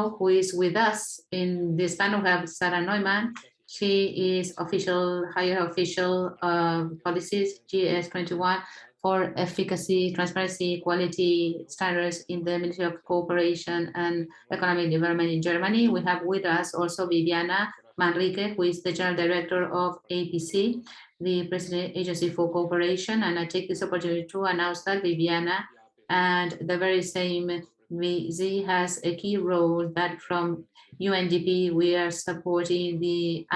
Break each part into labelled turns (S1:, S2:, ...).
S1: know who is with us in this panel. We have Sarah Newman. She is higher official of policies, GS21, for efficacy, transparency, quality standards in the Ministry of Cooperation and Economic Development in Germany. We have with us also Viviana Manrique, who is the General Director of APC, the President Agency for Cooperation. And I take this opportunity to announce that Viviana and the very same VZ has a key role that from UNDP, we are supporting the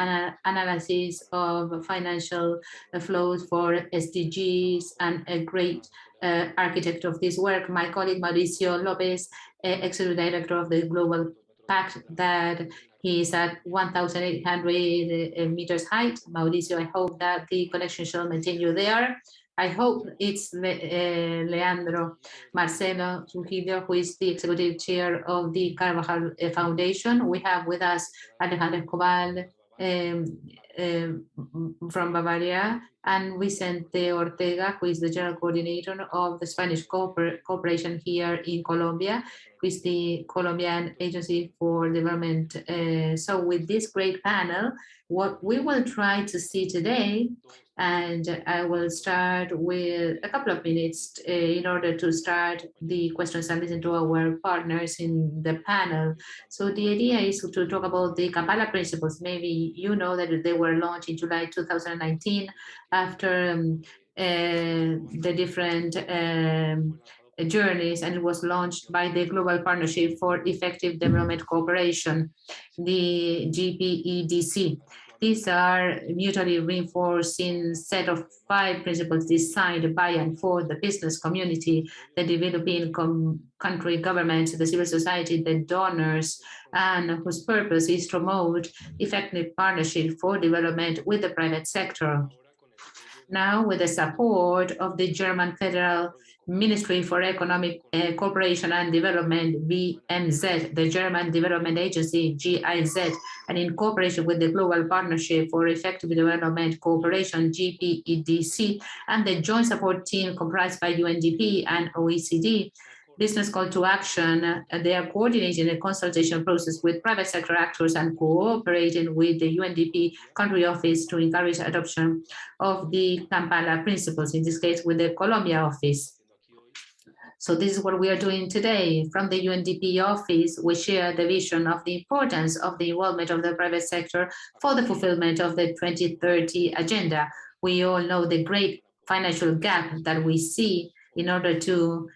S1: analysis of financial flows for SDGs and a great architect of this work, my colleague Mauricio Lopez, Executive Director of the Global Pact, that he is at 1,800 meters height. Mauricio, I hope that the connection shall continue there. I hope it's Leandro Marcelo Trujillo, who is the executive chair of the Carvajal Foundation. We have with us Alejandro Escobar from Bavaria, and Vicente Ortega, who is the general coordinator of the Spanish cooperation here in Colombia, who is the Colombian Agency for Development. So with this great panel, what we will try to see today, and I will start with a couple of minutes in order to start the questions and listen to our partners in the panel. So the idea is to talk about the Kampala Principles. Maybe you know that they were launched in July 2019 after the different journeys, and it was launched by the Global Partnership for Effective Development Cooperation, the GPEDC. These are mutually reinforcing set of 5 principles designed by and for the business community, the developing country governments, the civil society, the donors, and whose purpose is to promote effective partnership for development with the private sector. Now, with the support of the German Federal Ministry for Economic Cooperation and Development, BMZ, the German Development Agency, GIZ, and in cooperation with the Global Partnership for Effective Development Cooperation, GPEDC, and the joint support team comprised by UNDP and OECD, business call to action, they are coordinating a consultation process with private sector actors and cooperating with the UNDP country office to encourage adoption of the Kampala Principles, in this case with the Colombia office. So this is what we are doing today. From the UNDP office, we share the vision of the importance of the involvement of the private sector for the fulfillment of the 2030 agenda. We all know the great financial gap that we see in order to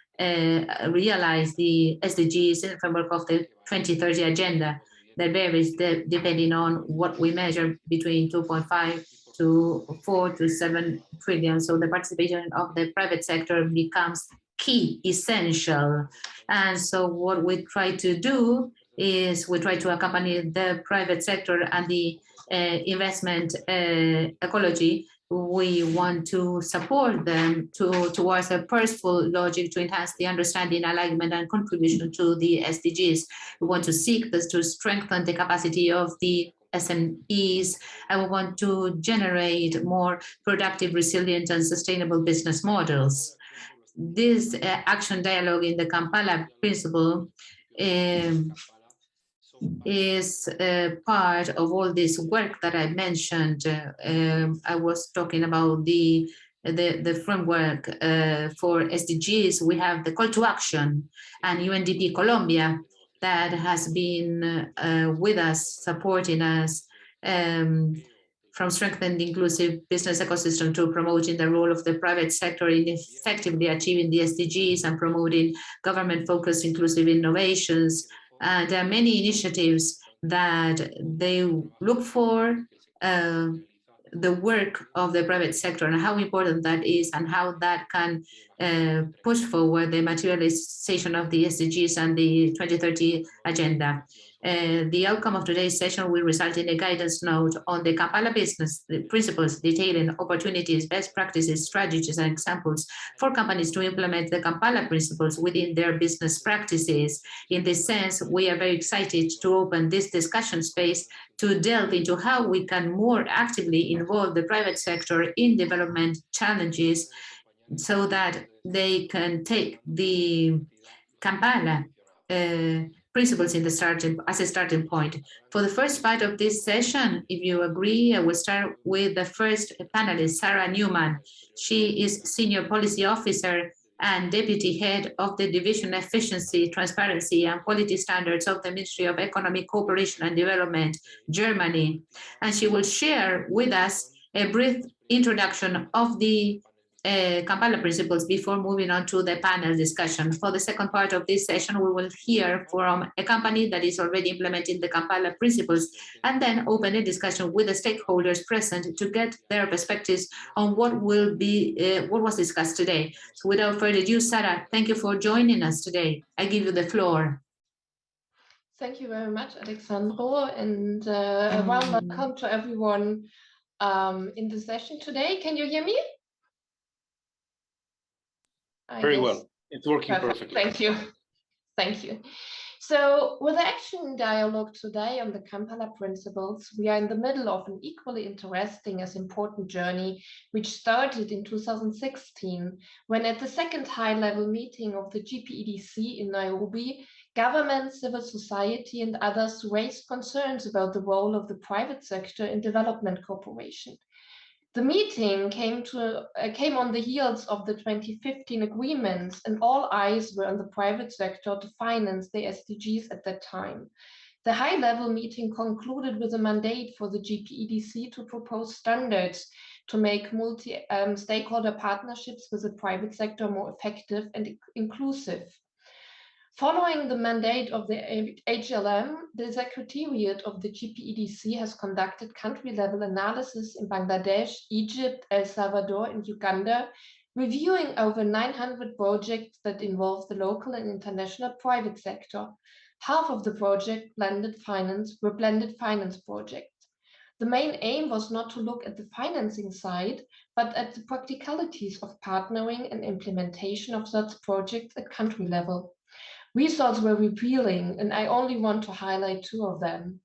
S1: realize the SDGs in the framework of the 2030 agenda that varies depending on what we measure between 2.5 to 4 to 7 trillion. So the participation of the private sector becomes key, essential. And so what we try to do is we try to accompany the private sector and the investment ecology. We want to support them towards a purposeful logic to enhance the understanding, alignment, and contribution to the SDGs. We want to seek this to strengthen the capacity of the SMEs, and we want to generate more productive, resilient, and sustainable business models. This action dialogue in the Kampala Principle is part of all this work that I mentioned. I was talking about the framework for SDGs. We have the call to action, and UNDP Colombia that has been with us, supporting us from strengthening the inclusive business ecosystem to promoting the role of the private sector in effectively achieving the SDGs and promoting government-focused inclusive innovations. There are many initiatives that they look for the work of the private sector and how important that is and how that can push forward the materialization of the SDGs and the 2030 agenda. The outcome of today's session will result in a guidance note on the Kampala business principles detailing opportunities, best practices, strategies, and examples for companies to implement the Kampala principles within their business practices. In this sense, we are very excited to open this discussion space to delve into how we can more actively involve the private sector in development challenges so that they can take the Kampala principles as a starting point. For the first part of this session, if you agree, I will start with the first panelist, Sarah Newman. She is Senior Policy Officer and Deputy Head of the Division Efficiency, Transparency and Quality Standards of the Ministry of Economic Cooperation and Development, Germany. And she will share with us a brief introduction of the Kampala Principles before moving on to the panel discussion. For the second part of this session, we will hear from a company that is already implementing the Kampala Principles and then open a discussion with the stakeholders present to get their perspectives on what was discussed today. So without further ado, Sarah, thank you for joining us today. I give you the floor.
S2: Thank you very much, Alexandro, and a warm welcome to everyone in the session today. Can you hear me?
S3: Very well. It's working perfectly.
S2: Thank you. Thank you. So with the action dialogue today on the Kampala Principles, we are in the middle of an equally interesting as important journey, which started in 2016, when at the second high-level meeting of the GPEDC in Nairobi, government, civil society, and others raised concerns about the role of the private sector in development cooperation. The meeting came on the heels of the 2015 agreements, and all eyes were on the private sector to finance the SDGs at that time. The high-level meeting concluded with a mandate for the GPEDC to propose standards to make multi-stakeholder partnerships with the private sector more effective and inclusive. Following the mandate of the HLM, the Secretariat of the GPEDC has conducted country-level analysis in Bangladesh, Egypt, El Salvador, and Uganda, reviewing over 900 projects that involve the local and international private sector. Half of the projects were blended finance projects. The main aim was not to look at the financing side, but at the practicalities of partnering and implementation of such projects at country level. Results were revealing, and I only want to highlight two of them.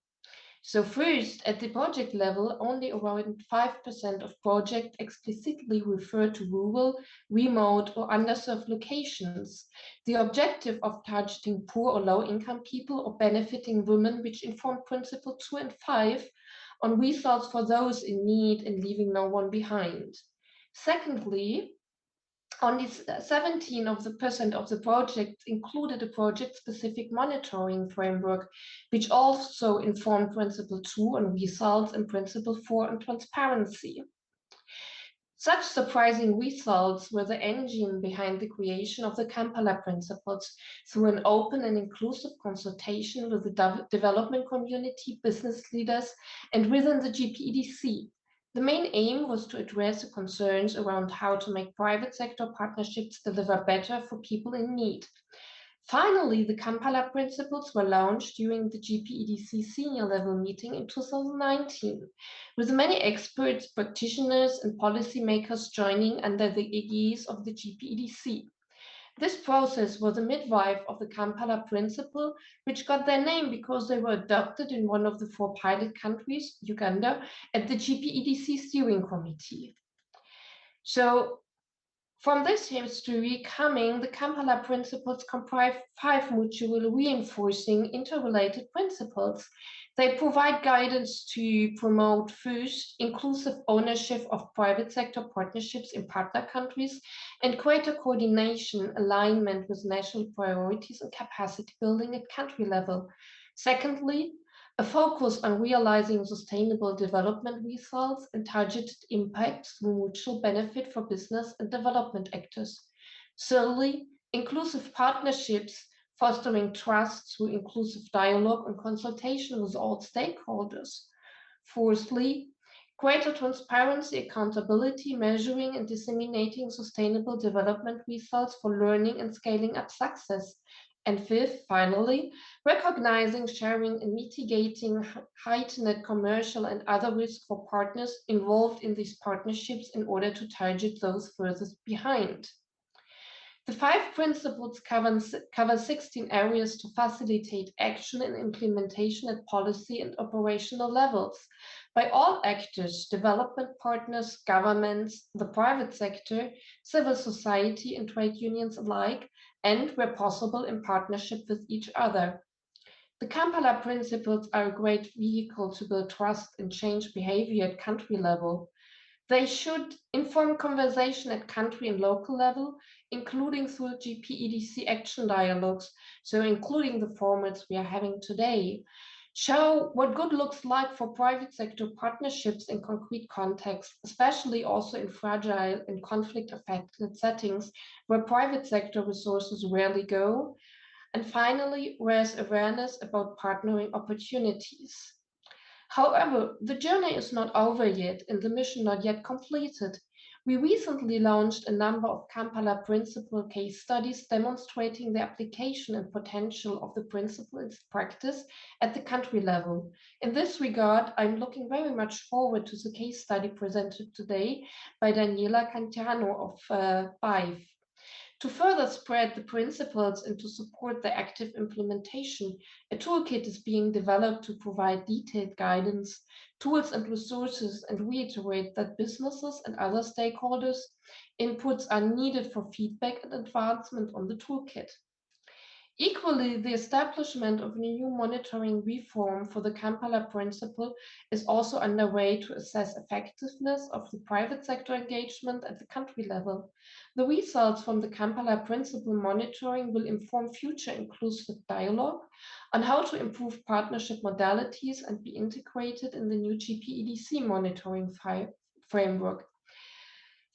S2: So first, at the project level, only around 5% of projects explicitly refer to rural, remote, or underserved locations. The objective of targeting poor or low-income people or benefiting women, which inform Principle 2 and 5 on results for those in need and leaving no one behind. Secondly, only 17% of the projects included a project-specific monitoring framework, which also informed Principle 2 on results and Principle 4 on transparency. Such surprising results were the engine behind the creation of the Kampala Principles through an open and inclusive consultation with the development community, business leaders, and within the GPEDC. The main aim was to address the concerns around how to make private sector partnerships deliver better for people in need. Finally, the Kampala Principles were launched during the GPEDC senior level meeting in 2019, with many experts, practitioners, and policymakers joining under the aegis of the GPEDC. This process was a midwife of the Kampala Principle, which got their name because they were adopted in one of the 4 pilot countries, Uganda, at the GPEDC steering committee. So from this history coming, the Kampala Principles comprise 5 mutually reinforcing interrelated principles. They provide guidance to promote first, inclusive ownership of private sector partnerships in partner countries and greater coordination, alignment with national priorities and capacity building at country level. Secondly, a focus on realizing sustainable development results and targeted impacts through mutual benefit for business and development actors. Thirdly, inclusive partnerships fostering trust through inclusive dialogue and consultation with all stakeholders. Fourthly, greater transparency, accountability, measuring and disseminating sustainable development results for learning and scaling up success. And fifth, finally, recognizing, sharing, and mitigating heightened commercial and other risks for partners involved in these partnerships in order to target those furthest behind. The 5 principles cover 16 areas to facilitate action and implementation at policy and operational levels by all actors, development partners, governments, the private sector, civil society, and trade unions alike, and where possible in partnership with each other. The Kampala Principles are a great vehicle to build trust and change behavior at country level. They should inform conversation at country and local level, including through GPEDC action dialogues, so including the formats we are having today. Show what good looks like for private sector partnerships in concrete contexts, especially also in fragile and conflict-affected settings where private sector resources rarely go. And finally, raise awareness about partnering opportunities. However, the journey is not over yet and the mission not yet completed. We recently launched a number of Kampala Principle case studies demonstrating the application and potential of the principle in practice at the country level. In this regard, I'm looking very much forward to the case study presented today by Daniela Cantiano of BIVE. To further spread the principles and to support their active implementation, a toolkit is being developed to provide detailed guidance, tools and resources, and reiterate that businesses and other stakeholders' inputs are needed for feedback and advancement on the toolkit. Equally, the establishment of a new monitoring reform for the Kampala Principle is also underway to assess effectiveness of the private sector engagement at the country level. The results from the Kampala Principle monitoring will inform future inclusive dialogue on how to improve partnership modalities and be integrated in the new GPEDC monitoring framework.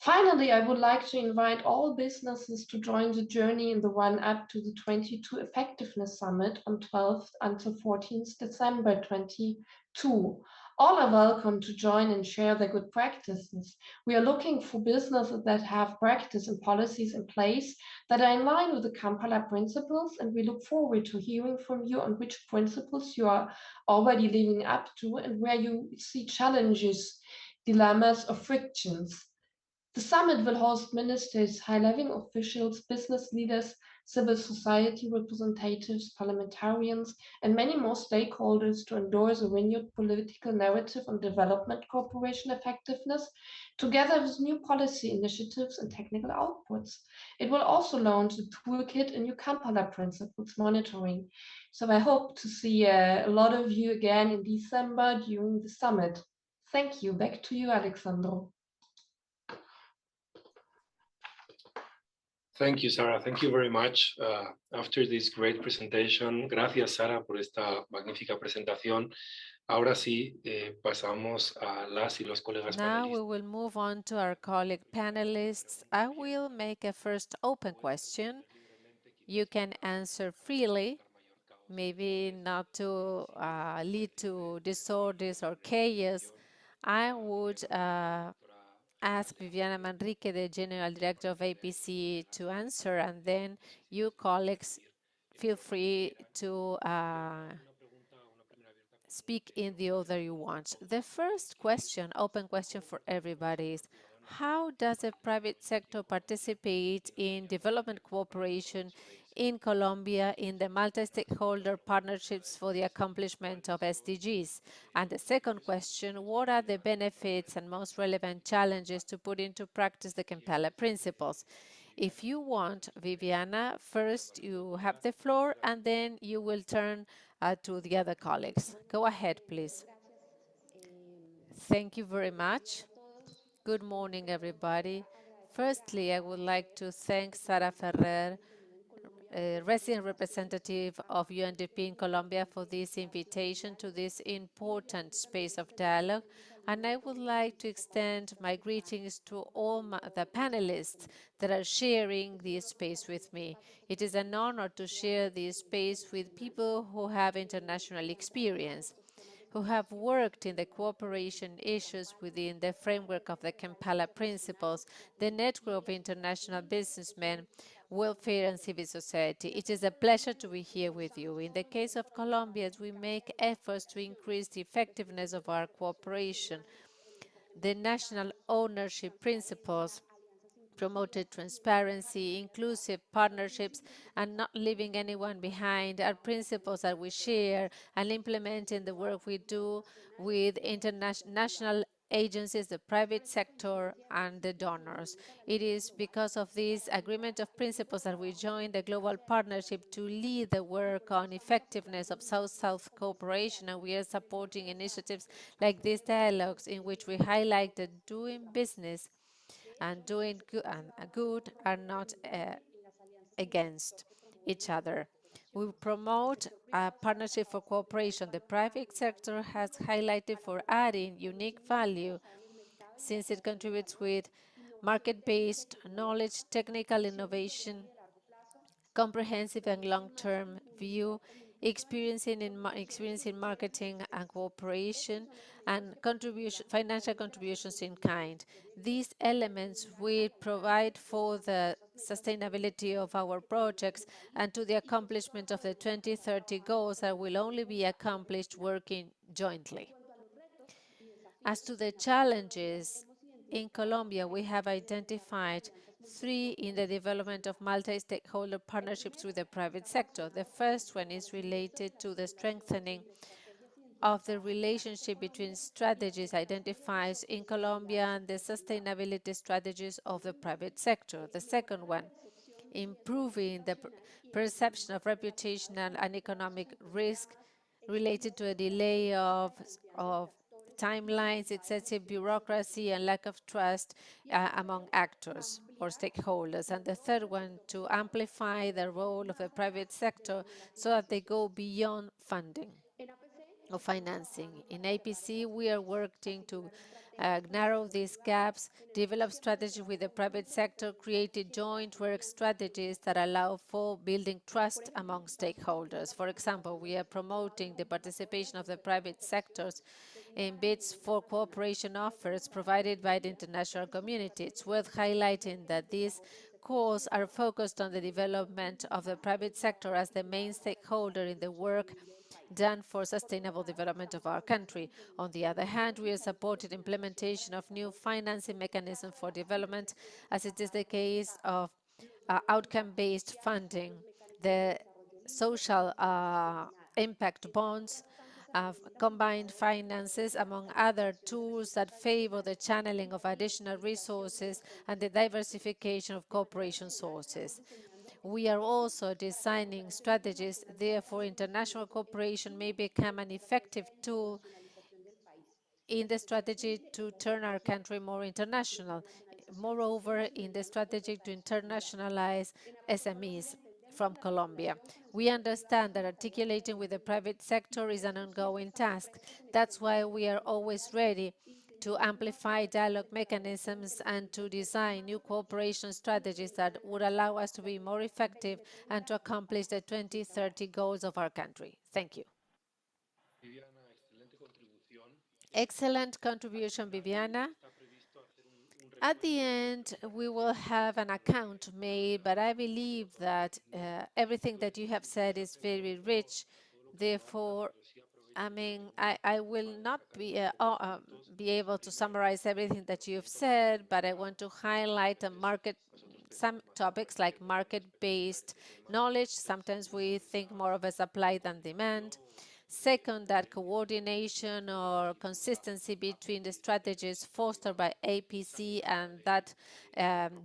S2: Finally, I would like to invite all businesses to join the journey in the run-up to the 22 Effectiveness Summit on 12th until 14th December 22. All are welcome to join and share their good practices. We are looking for businesses that have practice and policies in place that are in line with the Kampala Principles, and we look forward to hearing from you on which principles you are already living up to and where you see challenges, dilemmas, or frictions. The summit will host ministers, high-level officials, business leaders, civil society representatives, parliamentarians, and many more stakeholders to endorse a renewed political narrative on development cooperation effectiveness, together with new policy initiatives and technical outputs. It will also launch a toolkit and new Kampala Principles monitoring. So I hope to see a lot of you again in December during the summit. Thank you. Back to you, Alexandro.
S3: Thank you, Sarah. Thank you very much. After this great presentation, gracias, Sara, por esta magnífica presentación. Ahora sí, pasamos a las y los colegas
S4: Now
S3: panelistas.
S4: we will move on to our colleague panelists. I will make a first open question. You can answer freely, maybe not to lead to disorders or chaos. I would ask Viviana Manrique, the General Director of APC, to answer, and then you colleagues feel free to speak in the order you want. The first question, open question for everybody, is how does the private sector participate in development cooperation in Colombia in the multi-stakeholder partnerships for the accomplishment of SDGs? And the second question, what are the benefits and most relevant challenges to put into practice the Kampala Principles? If you want, Viviana, first you have the floor, and then you will turn to the other colleagues. Go ahead, please. Thank you very much. Good morning, everybody. Firstly, I would like to thank Sara Ferrer, resident representative of UNDP in Colombia, for this invitation to this important space of dialogue. And I would like to extend my greetings to all the panelists that are sharing this space with me. It is an honor to share this space with people who have international experience, who have worked in the cooperation issues within the framework of the Kampala Principles, the network of international businessmen, welfare and civil society. It is a pleasure to be here with you. In the case of Colombia, as we make efforts to increase the effectiveness of our cooperation, the national ownership principles promoted transparency, inclusive partnerships, and not leaving anyone behind are principles that we share and implement in the work we do with international agencies, the private sector, and the donors. It is because of this agreement of principles that we joined the global partnership to lead the work on effectiveness of South-South cooperation, and we are supporting initiatives like these dialogues in which we highlight that doing business and doing good are not against each other. We promote a partnership for cooperation. The private sector has highlighted for adding unique value since it contributes with market-based knowledge, technical innovation, comprehensive and long-term view, experience in marketing and cooperation, and financial contributions in kind. These elements will provide for the sustainability of our projects and to the accomplishment of the 2030 goals that will only be accomplished working jointly. As to the challenges, in Colombia, we have identified three in the development of multi-stakeholder partnerships with the private sector. The first one is related to the strengthening of the relationship between strategies identified in Colombia and the sustainability strategies of the private sector. The second one, improving the perception of reputational and economic risk related to a delay of timelines, excessive bureaucracy, and lack of trust among actors or stakeholders. And the third one, to amplify the role of the private sector so that they go beyond funding of financing. In APC, we are working to narrow these gaps, develop strategies with the private sector, create joint work strategies that allow for building trust among stakeholders. For example, we are promoting the participation of the private sectors in bids for cooperation offers provided by the international community. It's worth highlighting that these calls are focused on the development of the private sector as the main stakeholder in the work done for sustainable development of our country. On the other hand, we are supporting implementation of new financing mechanisms for development, as it is the case of outcome-based funding, the social impact bonds, combined finances, among other tools that favor the channeling of additional resources and the diversification of cooperation sources. We are also designing strategies, therefore international cooperation may become an effective tool in the strategy to turn our country more international. Moreover, in the strategy to internationalize SMEs from Colombia. We understand that articulating with the private sector is an ongoing task. That's why we are always ready to amplify dialogue mechanisms and to design new cooperation strategies that would allow us to be more effective and to accomplish the 2030 goals of our country. Thank you. Excellent contribution, Viviana. At the end, we will have an account made, but I believe that everything that you have said is very rich. Therefore, I will not be able to summarize everything that you've said, but I want to highlight some topics like market-based knowledge. Sometimes we think more of a supply than demand. Second, that coordination or consistency between the strategies fostered by APC and that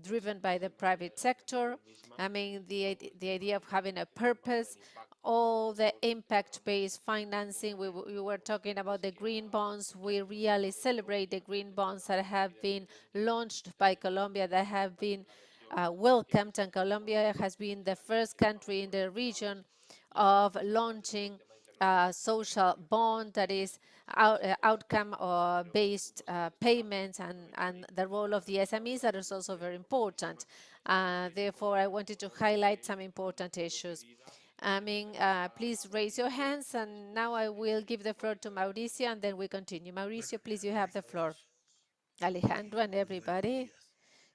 S4: driven by the private sector. The idea of having a purpose, all the impact-based financing. We were talking about the green bonds. We really celebrate the green bonds that have been launched by Colombia, that have been welcomed, and Colombia has been the first country in the region of launching a social bond that is outcome-based payments, and the role of the SMEs that is also very important. Therefore, I wanted to highlight some important issues. Please raise your hands, and now I will give the floor to Mauricio, and then we continue. Mauricio, please, you have the floor. Alejandro and everybody,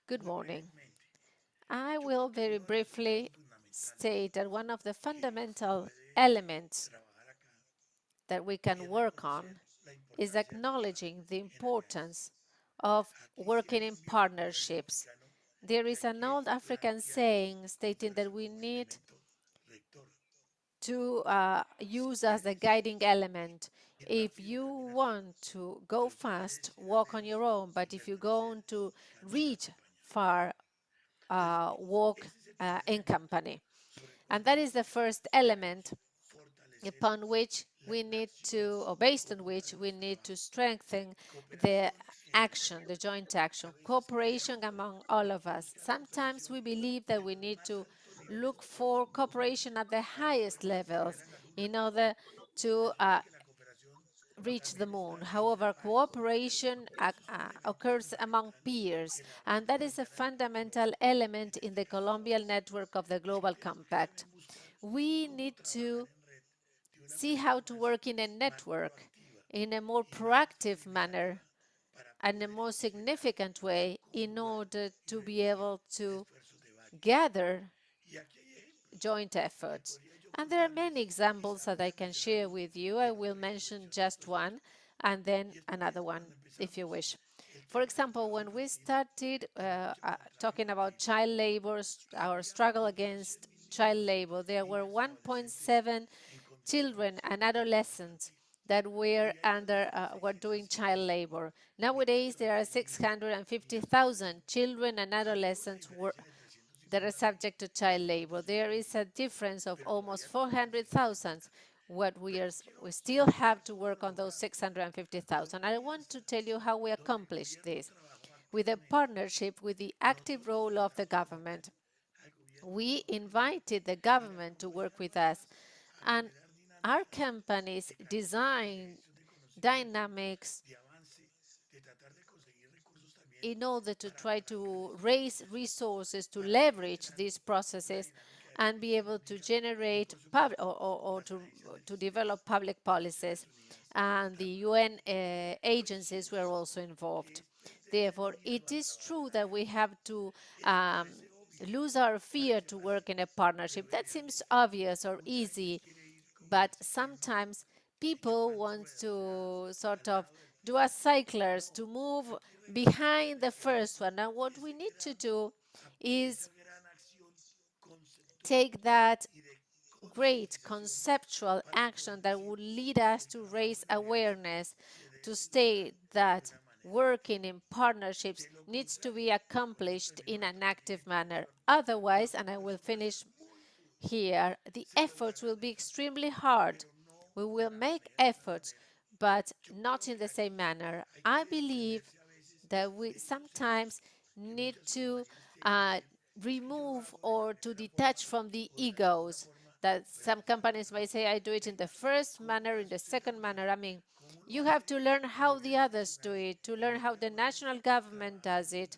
S4: good morning. I will very briefly state that one of the fundamental elements that we can work on is acknowledging the importance of working in partnerships. There is an old African saying stating that we need to use as a guiding element. If you want to go fast, walk on your own, but if you want to reach far, walk in company. And that is the first element upon which we need to, or based on which we need to strengthen the action, the joint action, cooperation among all of us. Sometimes we believe that we need to look for cooperation at the highest levels in order to reach the moon. However, cooperation occurs among peers, and that is a fundamental element in the Colombian network of the Global Compact. We need to see how to work in a network in a more proactive manner and a more significant way in order to be able to gather joint efforts. And there are many examples that I can share with you. I will mention just one and then another one, if you wish. For example, when we started talking about child labor, our struggle against child labor, there were 1.7 children and adolescents that were doing child labor. Nowadays, there are 650,000 children and adolescents that are subject to child labor. There is a difference of almost 400,000. We still have to work on those 650,000. I want to tell you how we accomplished this with a partnership with the active role of the government. We invited the government to work with us, and our companies design dynamics in order to try to raise resources to leverage these processes and be able to generate or to develop public policies. And the UN agencies were also involved. Therefore, it is true that we have to lose our fear to work in a partnership. That seems obvious or easy, but sometimes people want to sort of do as cyclers to move behind the first one. And what we need to do is take that great conceptual action that would lead us to raise awareness, to state that working in partnerships needs to be accomplished in an active manner. Otherwise, and I will finish here, the efforts will be extremely hard. We will make efforts, but not in the same manner. I believe that we sometimes need to remove or to detach from the egos that some companies may say, I do it in the first manner, in the second manner. I mean, you have to learn how the others do it, to learn how the national government does it,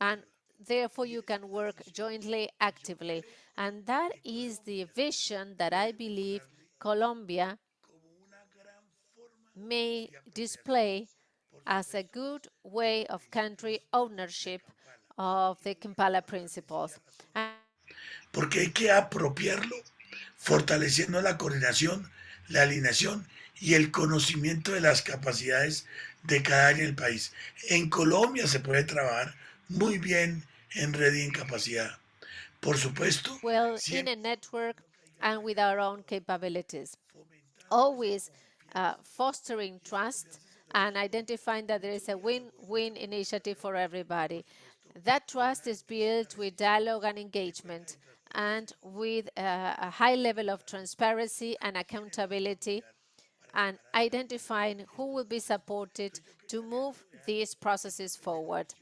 S4: and therefore you can work jointly, actively. And that is the vision that I believe Colombia may display as a good way of country ownership of the Kampala Principles.
S5: Porque hay que apropiarlo, fortaleciendo la coordinación, la alineación y el conocimiento de las capacidades de cada área del país. En Colombia se puede trabajar muy bien en red y en capacidad. Por supuesto,
S4: well, in a network and with our own capabilities. Always fostering trust and identifying that there is a win-win initiative for everybody. That trust is built with dialogue and engagement and with a high level of transparency and accountability, and identifying who will be supported to move these processes forward.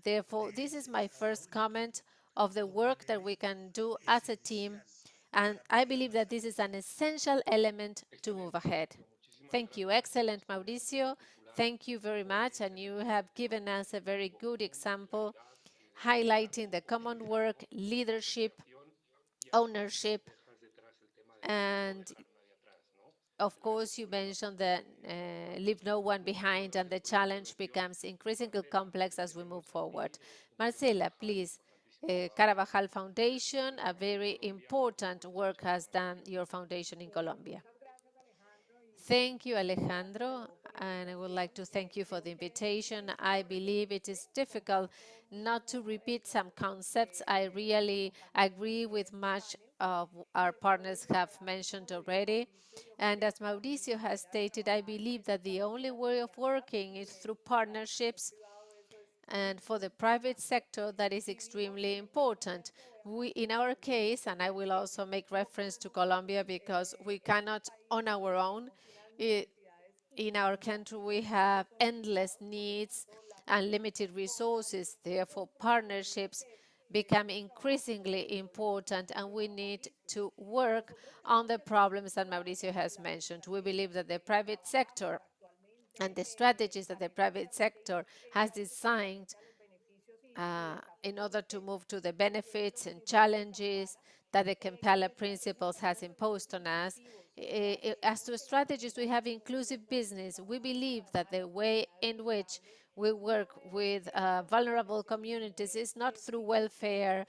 S4: Therefore, this is my first comment of the work that we can do as a team, and I believe that this is an essential element to move ahead. Thank you. Excellent, Mauricio. Thank you very much, and you have given us a very good example highlighting the common work, leadership, ownership, and of course, you mentioned that leave no one behind, and the challenge becomes increasingly complex as we move forward. Marcela, please. Carabajal Foundation, a very important work has done your foundation in Colombia. Thank you, Alejandro, and I would like to thank you for the invitation. I believe it is difficult not to repeat some concepts. I really agree with much of our partners have mentioned already. And as Mauricio has stated, I believe that the only way of working is through partnerships. And for the private sector, that is extremely important. We, in our case, and I will also make reference to Colombia because we cannot on our own. In our country, we have endless needs and limited resources. Therefore, partnerships become increasingly important, and we need to work on the problems that Mauricio has mentioned. We believe that the private sector and the strategies that the private sector has designed in order to move to the benefits and challenges that the Kampala Principles has imposed on us. As to strategies, we have inclusive business. We believe that the way in which we work with vulnerable communities is not through welfare,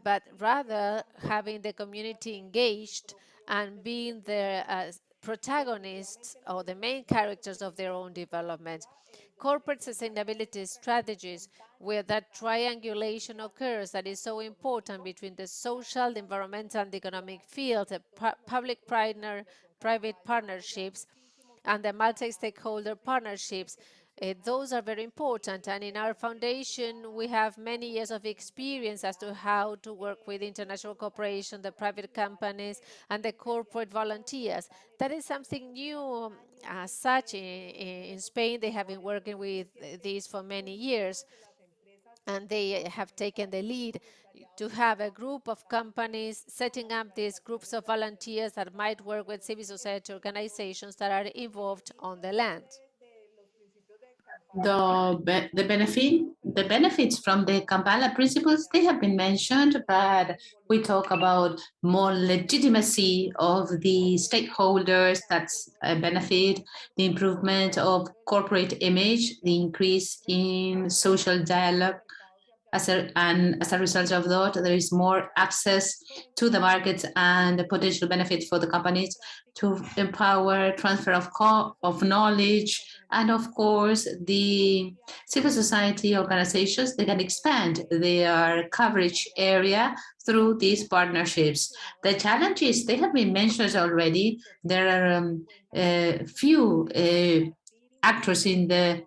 S4: but rather having the community engaged and being the protagonists or the main characters of their own development. Corporate sustainability strategies, where that triangulation occurs that is so important between the social, the environmental, and the economic field, the private partnerships, and the multi-stakeholder partnerships. Those are very important, and in our foundation we have many years of experience as to how to work with international cooperation, the private companies, and the corporate volunteers. That is something new. As such, in Spain they have been working with this for many years, and they have taken the lead to have a group of companies setting up these groups of volunteers that might work with civil society organizations that are involved on the land.
S1: The benefits from the Kampala Principles, they have been mentioned, but we talk about more legitimacy of the stakeholders, that's a benefit, the improvement of corporate image, the increase in social dialogue, as a result of that, there is more access to the markets and the potential benefits for the companies to empower transfer of knowledge. And of course, the civil society organizations, they can expand their coverage area through these partnerships. The challenges, they have been mentioned already. There are few actors in the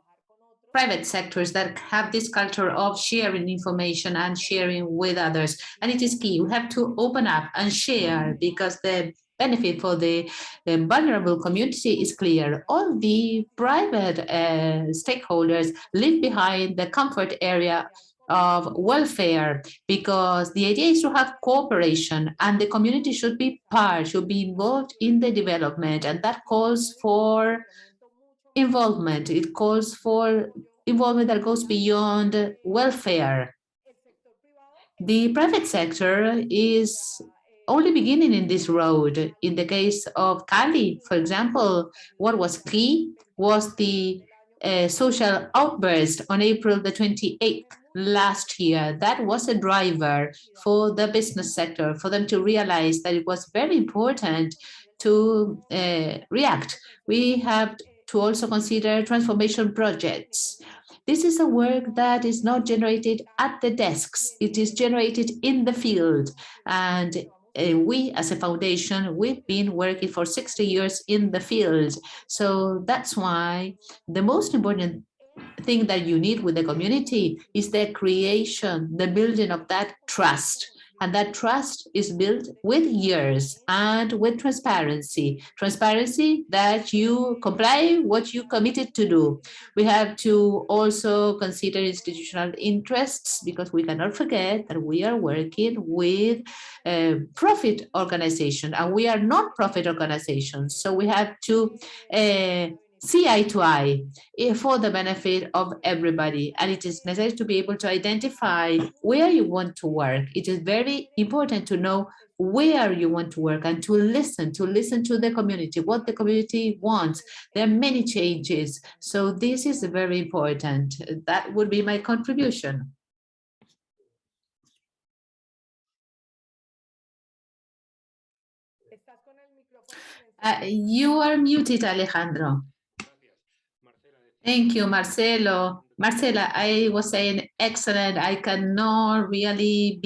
S1: private sectors that have this culture of sharing information and sharing with others. And it is key. We have to open up and share because the benefit for the vulnerable community is clear. All the private stakeholders leave behind the comfort area of welfare because the idea is to have cooperation and the community should be involved in the development, and that calls for involvement. It calls for involvement that goes beyond welfare. The private sector is only beginning in this road. In the case of Cali, for example, what was key was the social outburst on April the 28th last year. That was a driver for the business sector, for them to realize that it was very important to react. We have to also consider transformation projects. This is a work that is not generated at the desks, it is generated in the field. And we as a foundation, we've been working for 60 years in the field. So that's why the most important thing that you need with the community is the creation, the building of that trust. And that trust is built with years and with transparency. Transparency that you comply what you committed to do. We have to also consider institutional interests because we cannot forget that we are working with profit organization and we are non-profit organizations. So we have to see eye to eye for the benefit of everybody. And it is necessary to be able to identify where you want to work. It is very important to know where you want to work and to listen to the community, what the community wants. There are many changes. So this is very important. That would be my contribution. You are muted, Alejandro. Thank you, Marcelo. Marcela, I was saying excellent. I cannot really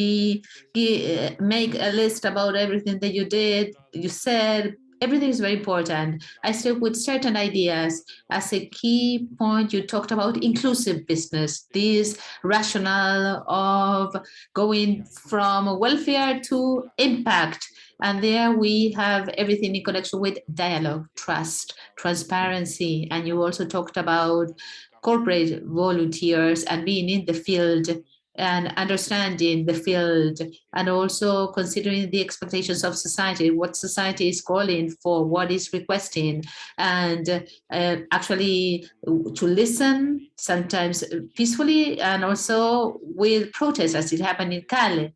S1: make a list about everything that you did. You said everything is very important. I stick with certain ideas. As a key point, you talked about inclusive business, this rationale of going from welfare to impact. And there we have everything in connection with dialogue, trust, transparency. And you also talked about corporate volunteers and being in the field and understanding the field and also considering the expectations of society, what society is calling for, what is requesting, and actually to listen sometimes peacefully and also with protest as it happened in Cali.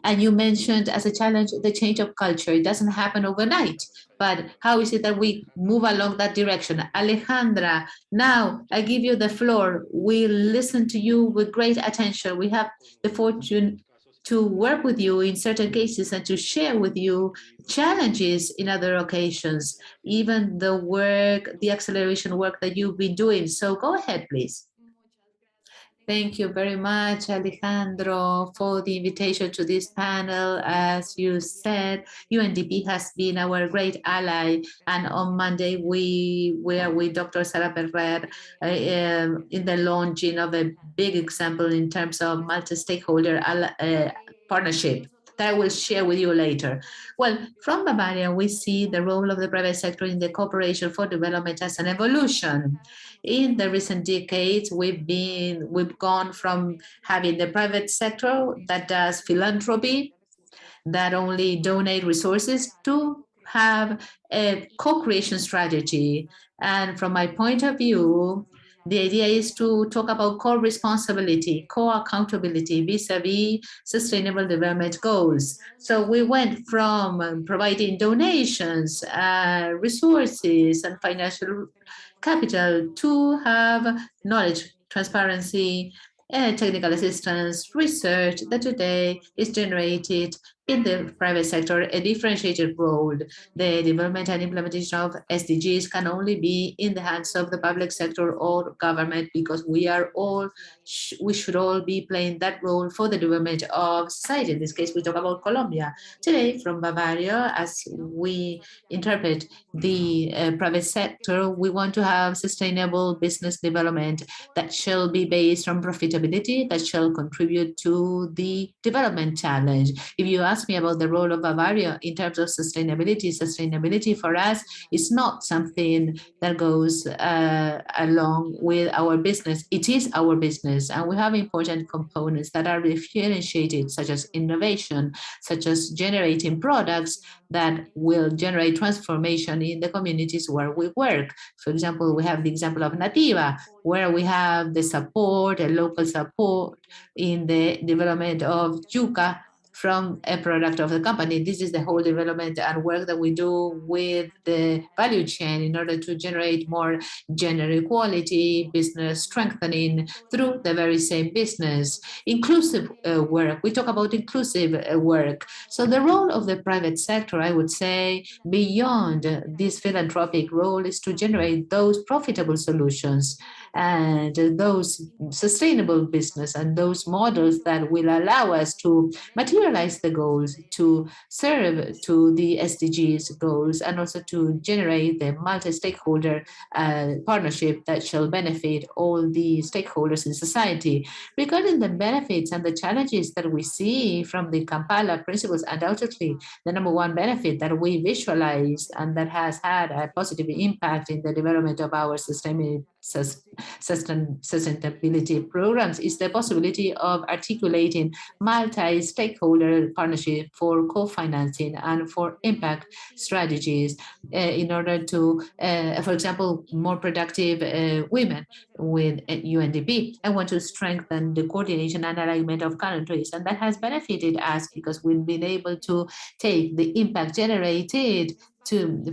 S1: And you mentioned as a challenge the change of culture. It doesn't happen overnight, but how is it that we move along that direction? Alejandra, now I give you the floor. We listen to you with great attention. We have the fortune to work with you in certain cases and to share with you challenges in other occasions, even the work, the acceleration work that you've been doing. So go ahead, please. Thank you very much, Alejandro, for the invitation to this panel. As you said, UNDP has been our great ally. And on Monday, we were with Dr. Sara Ferrer in the launching of a big example in terms of multi-stakeholder partnership that I will share with you later. Well, from Bavaria, we see the role of the private sector in the cooperation for development as an evolution. In the recent decades, we've gone from having the private sector that does philanthropy, that only donate resources, to have a co-creation strategy. And from my point of view, the idea is to talk about co-responsibility, co-accountability vis-a-vis sustainable development goals. So we went from providing donations, resources, and financial capital to have knowledge, transparency, technical assistance, research that today is generated in the private sector, a differentiated role. The development and implementation of SDGs can only be in the hands of the public sector or government, because we should all be playing that role for the development of society. In this case, we talk about Colombia. Today, from Bavaria, as we interpret the private sector, we want to have sustainable business development that shall be based on profitability, that shall contribute to the development challenge. If you ask me about the role of Bavaria in terms of sustainability, sustainability for us is not something that goes along with our business. It is our business, and we have important components that are differentiated, such as innovation, such as generating products that will generate transformation in the communities where we work. For example, we have the example of Nativa, where we have the support, a local support in the development of yuca from a product of the company. This is the whole development and work that we do with the value chain in order to generate more gender equality, business strengthening through the very same business. Inclusive work, we talk about inclusive work. So the role of the private sector, I would say, beyond this philanthropic role, is to generate those profitable solutions and those sustainable business and those models that will allow us to materialize the goals, to serve to the SDGs goals, and also to generate the multi-stakeholder partnership that shall benefit all the stakeholders in society. Regarding the benefits and the challenges that we see from the Kampala Principles, undoubtedly the number one benefit that we visualize and that has had a positive impact in the development of our sustainability programs is the possibility of articulating multi-stakeholder partnership for co-financing and for impact strategies in order to, for example, more productive women with UNDP. I want to strengthen the coordination and alignment of countries, and that has benefited us because we've been able to take the impact generated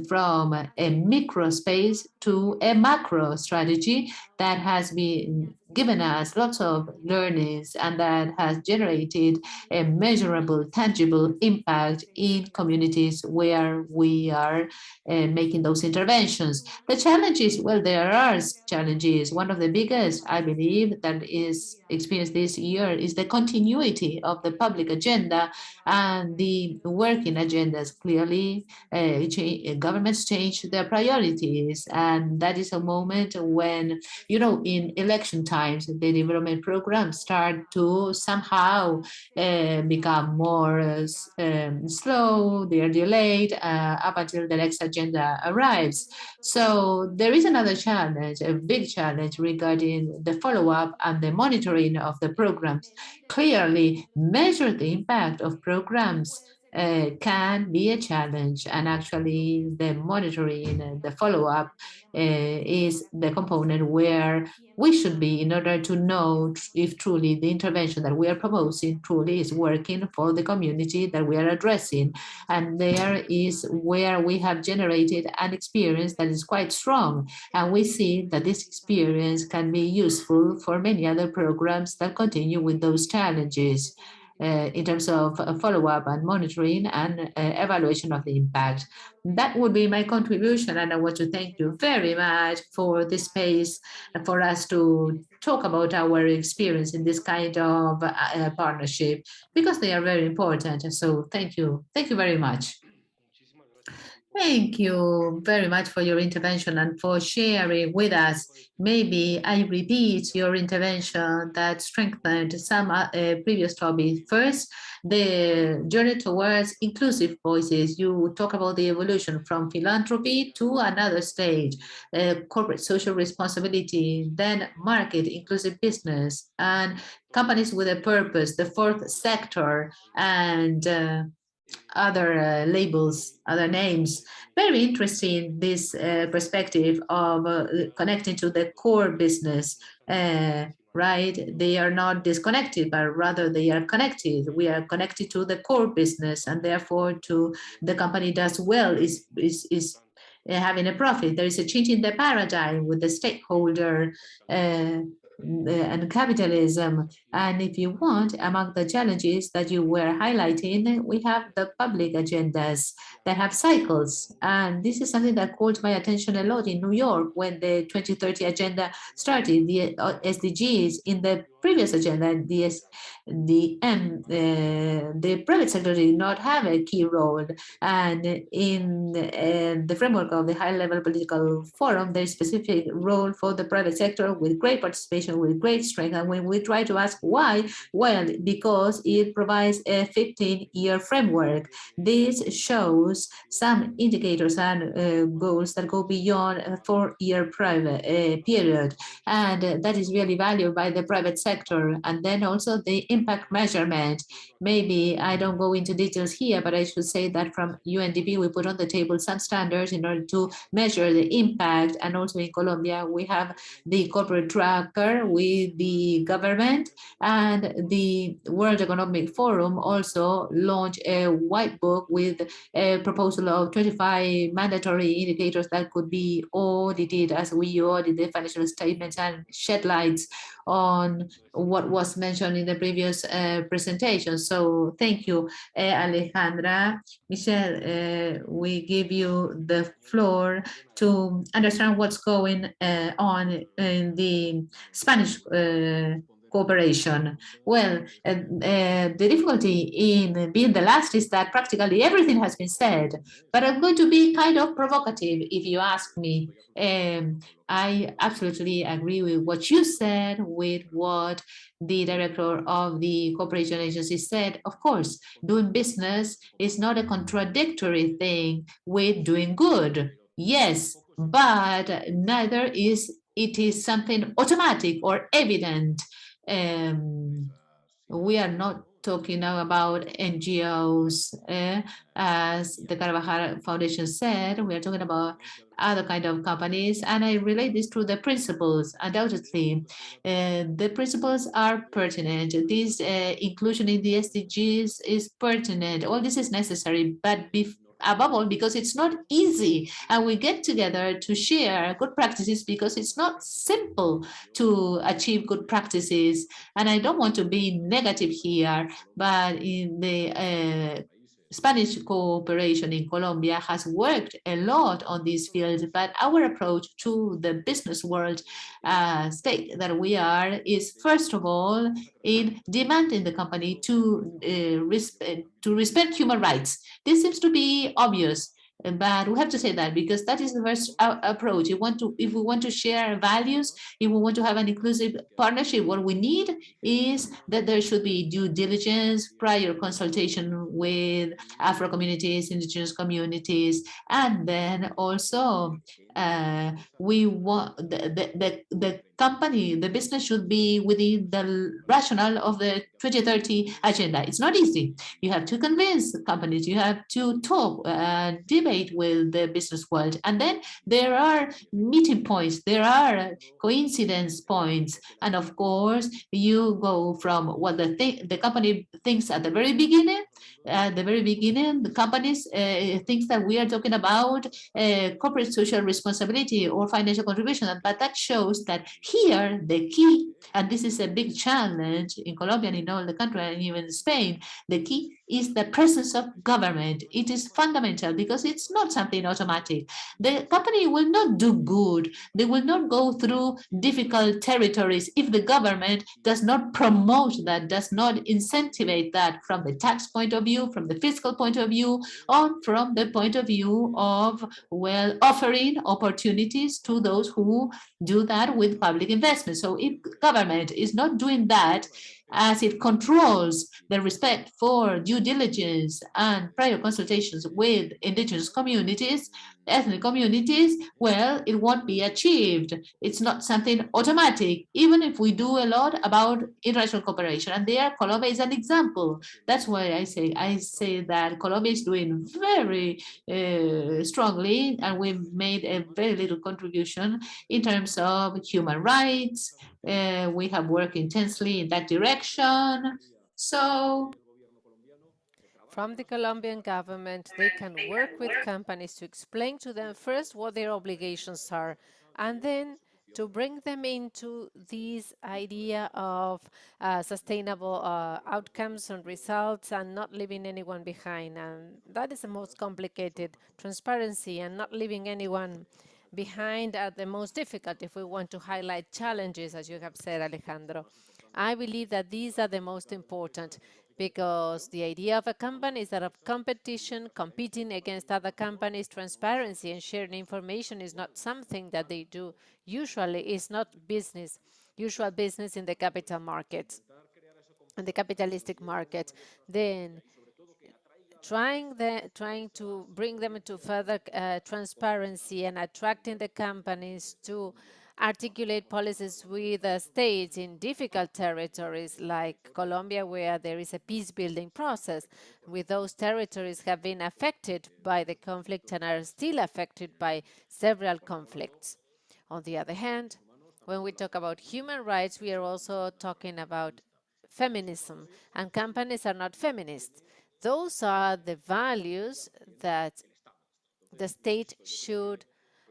S1: from a micro space to a macro strategy that has been given us lots of learnings, and that has generated a measurable, tangible impact in communities where we are making those interventions. The challenges, well, there are challenges. One of the biggest, I believe, that is experienced this year is the continuity of the public agenda and the working agendas. Clearly, governments change their priorities, and that is a moment when, you know, in election times, the development programs start to somehow become more slow, they are delayed up until the next agenda arrives. So there is another challenge, a big challenge regarding the follow-up and the monitoring of the programs. Clearly, measure the impact of programs can be a challenge, and actually the monitoring and the follow-up is the component where we should be in order to know if truly the intervention that we are proposing truly is working for the community that we are addressing. And there is where we have generated an experience that is quite strong, and we see that this experience can be useful for many other programs that continue with those challenges. In terms of follow-up and monitoring and evaluation of the impact. That would be my contribution, and I want to thank you very much for this space for us to talk about our experience in this kind of partnership, because they are very important. So thank you. Thank you very much. Thank you very much for your intervention and for sharing with us. Maybe I repeat your intervention that strengthened some previous topics. First, the journey towards inclusive voices. You talk about the evolution from philanthropy to another stage, corporate social responsibility, then market inclusive business, and companies with a purpose, the fourth sector, and other labels, other names. Very interesting, this perspective of connecting to the core business, right? They are not disconnected, but rather they are connected. We are connected to the core business, and therefore to the company does well is having a profit. There is a change in the paradigm with the stakeholder and capitalism. And if you want, among the challenges that you were highlighting, we have the public agendas that have cycles. And this is something that caught my attention a lot in New York when the 2030 agenda started. The SDGs in the previous agenda, the private sector did not have a key role. And in the framework of the high-level political forum, there is a specific role for the private sector with great participation, with great strength. And when we try to ask why, well, because it provides a 15-year framework. This shows some indicators and goals that go beyond a 4-year private period. And that is really valued by the private sector. And then also the impact measurement. Maybe I don't go into details here, but I should say that from UNDP, we put on the table some standards in order to measure the impact. And also in Colombia, we have the corporate tracker with the government, and the World Economic Forum also launched a white book with a proposal of 25 mandatory indicators that could be audited as we audit the financial statements and shed lights on what was mentioned in the previous presentation. So thank you, Alejandra. Michelle, we give you the floor to understand what's going on in the Spanish cooperation. Well, the difficulty in being the last is that practically everything has been said, but I'm going to be kind of provocative if you ask me. I absolutely agree with what you said, with what the director of the cooperation agency said. Of course, doing business is not a contradictory thing with doing good. Yes, but neither is it is something automatic or evident. We are not talking now about NGOs, as the Carvajal Foundation said. We are talking about other kind of companies, and I relate this to the principles. Undoubtedly, the principles are pertinent. This inclusion in the SDGs is pertinent. All this is necessary, but above all, because it's not easy. And we get together to share good practices because it's not simple to achieve good practices. And I don't want to be negative here, but in the Spanish cooperation in Colombia has worked a lot on this field, but our approach to the business world state that we are is, first of all, in demanding the company to respect human rights. This seems to be obvious, but we have to say that because that is the first approach. If we want to share values, if we want to have an inclusive partnership, what we need is that there should be due diligence, prior consultation with Afro communities, indigenous communities, and then also we want the company, the business should be within the rationale of the 2030 agenda. It's not easy. You have to convince the companies, you have to talk and debate with the business world. And then there are meeting points, there are coincidence points. And of course, you go from what the company thinks at the very beginning. At the very beginning, the companies thinks that we are talking about corporate social responsibility or financial contribution, but that shows that here the key, and this is a big challenge in Colombia and in all the country and even Spain, the key is the presence of government. It is fundamental because it's not something automatic. The company will not do good. They will not go through difficult territories if the government does not promote that, does not incentivize that from the tax point of view, from the fiscal point of view, or from the point of view of, well, offering opportunities to those who do that with public investment. So if government is not doing that, as it controls the respect for due diligence and prior consultations with indigenous communities, ethnic communities, well, it won't be achieved. It's not something automatic, even if we do a lot about international cooperation. And there, Colombia is an example. That's why I say that Colombia is doing very strongly, and we've made a very little contribution in terms of human rights. We have worked intensely in that direction. So
S4: from the Colombian government, they can work with companies to explain to them first what their obligations are, and then to bring them into this idea of sustainable outcomes and results and not leaving anyone behind. And that is the most complicated. Transparency and not leaving anyone behind are the most difficult if we want to highlight challenges, as you have said, Alejandro. I believe that these are the most important because the idea of a company is that of competition, competing against other companies, transparency and sharing information is not something that they do. Usually, it's not business, usual business in the capital markets, in the capitalistic market. Then trying to bring them into further transparency and attracting the companies to articulate policies with the states in difficult territories like Colombia, where there is a peace building process, with those territories have been affected by the conflict and are still affected by several conflicts. On the other hand, when we talk about human rights, we are also talking about feminism, and companies are not feminists. Those are the values that the state should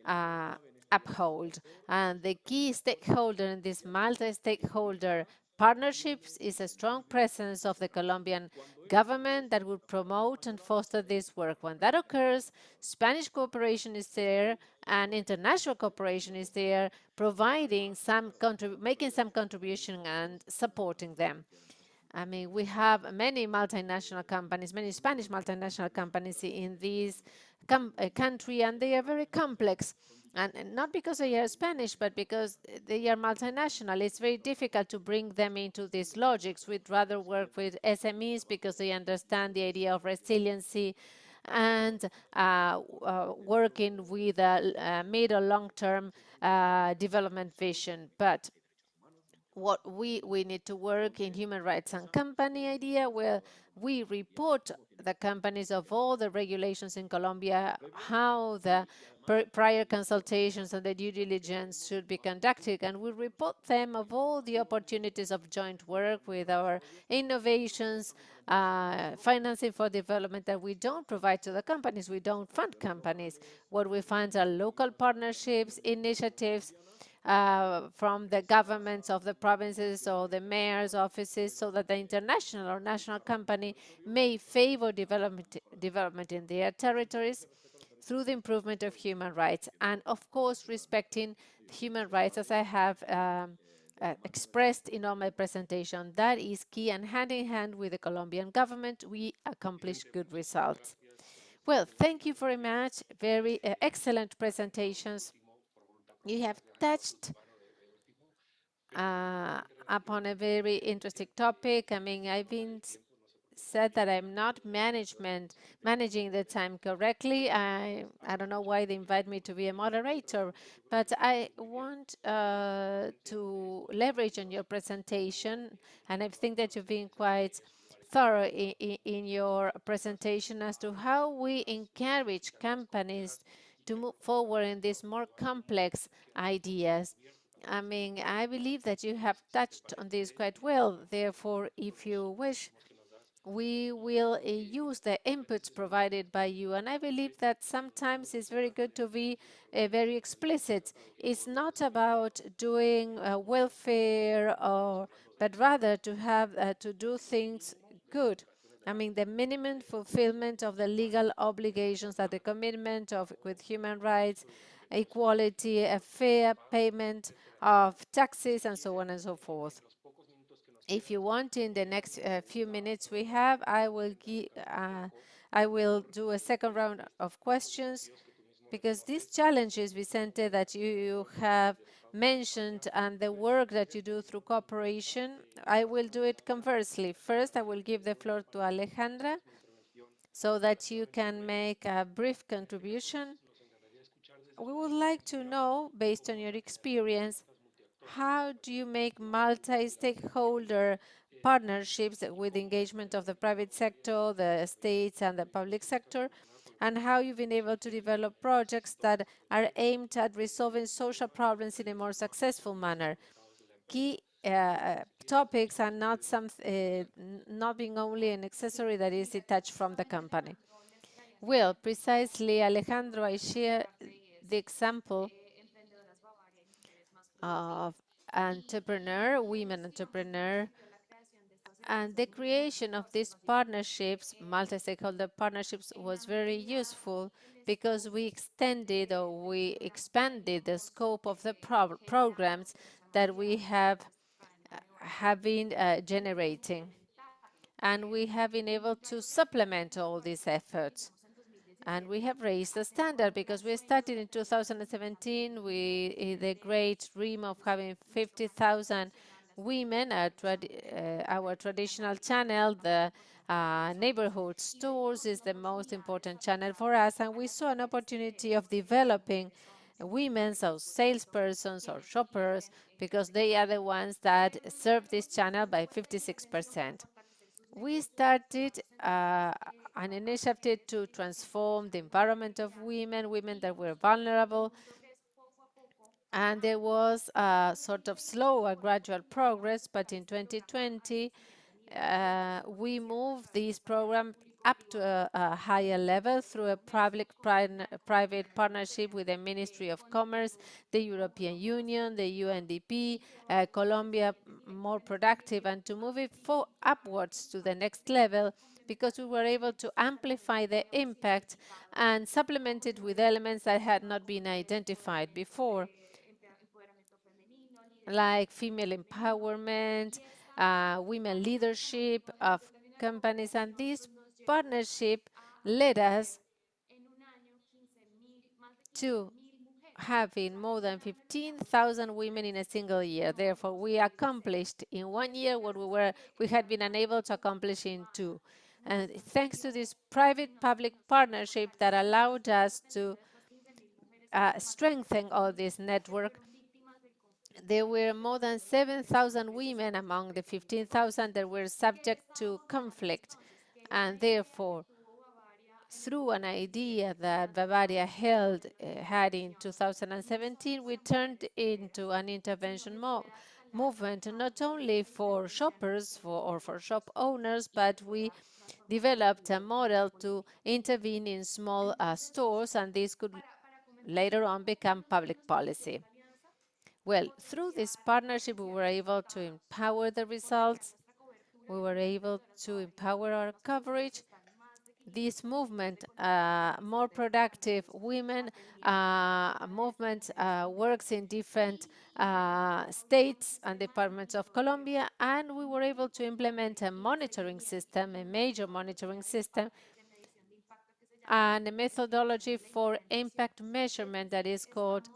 S4: uh, uphold. And the key stakeholder in this multi-stakeholder partnerships is a strong presence of the Colombian government that will promote and foster this work. When that occurs, Spanish cooperation is there and international cooperation is there, providing making some contribution and supporting them. I mean, we have many multinational companies, many Spanish multinational companies in this country, and they are very complex. And not because they are Spanish, but because they are multinational. It's very difficult to bring them into these logics. We'd rather work with SMEs because they understand the idea of resiliency and working with a mid or long-term development vision. But what we need to work in human rights and company idea, where we report the companies of all the regulations in Colombia, how the prior consultations and the due diligence should be conducted, and we report them of all the opportunities of joint work with our innovations, financing for development that we don't provide to the companies. We don't fund companies. What we fund are local partnerships, initiatives, from the governments of the provinces or the mayor's offices, so that the international or national company may favor development in their territories through the improvement of human rights, and of course respecting human rights, as I have expressed in all my presentation. That is key, and hand in hand with the Colombian government, we accomplish good results. Well, thank you very much. Very excellent presentations. You have touched upon a very interesting topic. I mean, I've been said that I'm not managing the time correctly. I don't know why they invite me to be a moderator, but I want to leverage on your presentation, and I think that you've been quite thorough in your presentation as to how we encourage companies to move forward in these more complex ideas. I mean, I believe that you have touched on this quite well. Therefore, if you wish, we will use the inputs provided by you. And I believe that sometimes it's very good to be very explicit. It's not about doing welfare, but rather to have to do things good. I mean, the minimum fulfillment of the legal obligations, that the commitment of with human rights, equality, a fair payment of taxes, and so on and so forth. If you want, in the next few minutes we have, I will do a second round of questions, because these challenges, Vicente, that you have mentioned, and the work that you do through cooperation, I will do it conversely. First, I will give the floor to Alejandra so that you can make a brief contribution. We would like to know, based on your experience, how do you make multi-stakeholder partnerships with engagement of the private sector, the states, and the public sector, and how you've been able to develop projects that are aimed at resolving social problems in a more successful manner? Key topics are not being only an accessory that is detached from the company. Well, precisely, Alejandro, I share the example of women entrepreneur, and the creation of these partnerships, multi-stakeholder partnerships, was very useful, because we extended or we expanded the scope of the programs that we have been generating. And we have been able to supplement all these efforts. And we have raised the standard, because we started in 2017 with the great dream of having 50,000 women at our traditional channel. The neighborhood stores is the most important channel for us, and we saw an opportunity of developing women, so salespersons or shoppers, because they are the ones that serve this channel by 56%. We started an initiative to transform the environment of women that were vulnerable, and there was a sort of slow and gradual progress, but in 2020 we moved this program up to a higher level through a private partnership with the Ministry of Commerce, the European Union, the UNDP, Colombia More Productive, and to move it upwards to the next level, because we were able to amplify the impact and supplement it with elements that had not been identified before, like female empowerment, women leadership of companies. And this partnership led us to having more than 15,000 women in a single year. Therefore, we accomplished in 1 year what we had been unable to accomplish in 2. And thanks to this private-public partnership that allowed us to strengthen all this network, there were more than 7,000 women among the 15,000 that were subject to conflict, and therefore, through an idea that Bavaria had in 2017, we turned into an intervention movement, not only for shoppers or for shop owners, but we developed a model to intervene in small stores, and this could later on become public policy. Well, through this partnership, we were able to empower the results. We were able to empower our coverage. This movement, more productive women movement, works in different states and departments of Colombia, and we were able to implement a monitoring system, a major monitoring system, and a methodology for impact measurement that is called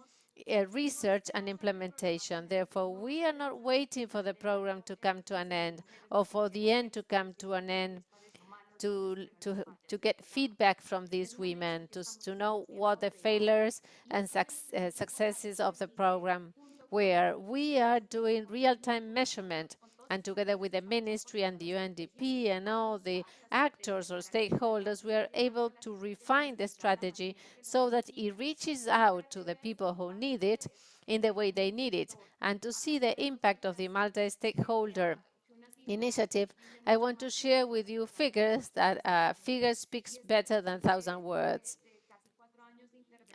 S4: research and implementation. Therefore, we are not waiting for the program to come to an end or for the end to come to an end to get feedback from these women, to know what the failures and successes of the program were. We are doing real-time measurement, and together with the ministry and the UNDP and all the actors or stakeholders, we are able to refine the strategy so that it reaches out to the people who need it in the way they need it, and to see the impact of the multi-stakeholder initiative. I want to share with you figures that figure speaks better than 1,000 words.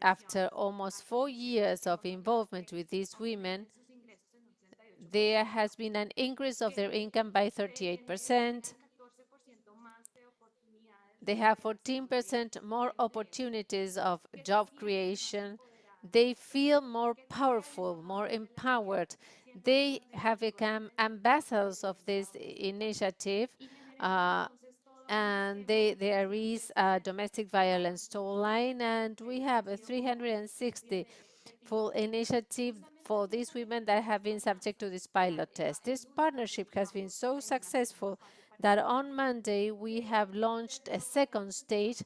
S4: After almost 4 years of involvement with these women, there has been an increase of their income by 38%. They have 14% more opportunities of job creation. They feel more powerful, more empowered. They have become ambassadors of this initiative, and there is a domestic violence toll line, and we have a 360 full initiative for these women that have been subject to this pilot test. This partnership has been so successful that on Monday we have launched a second stage,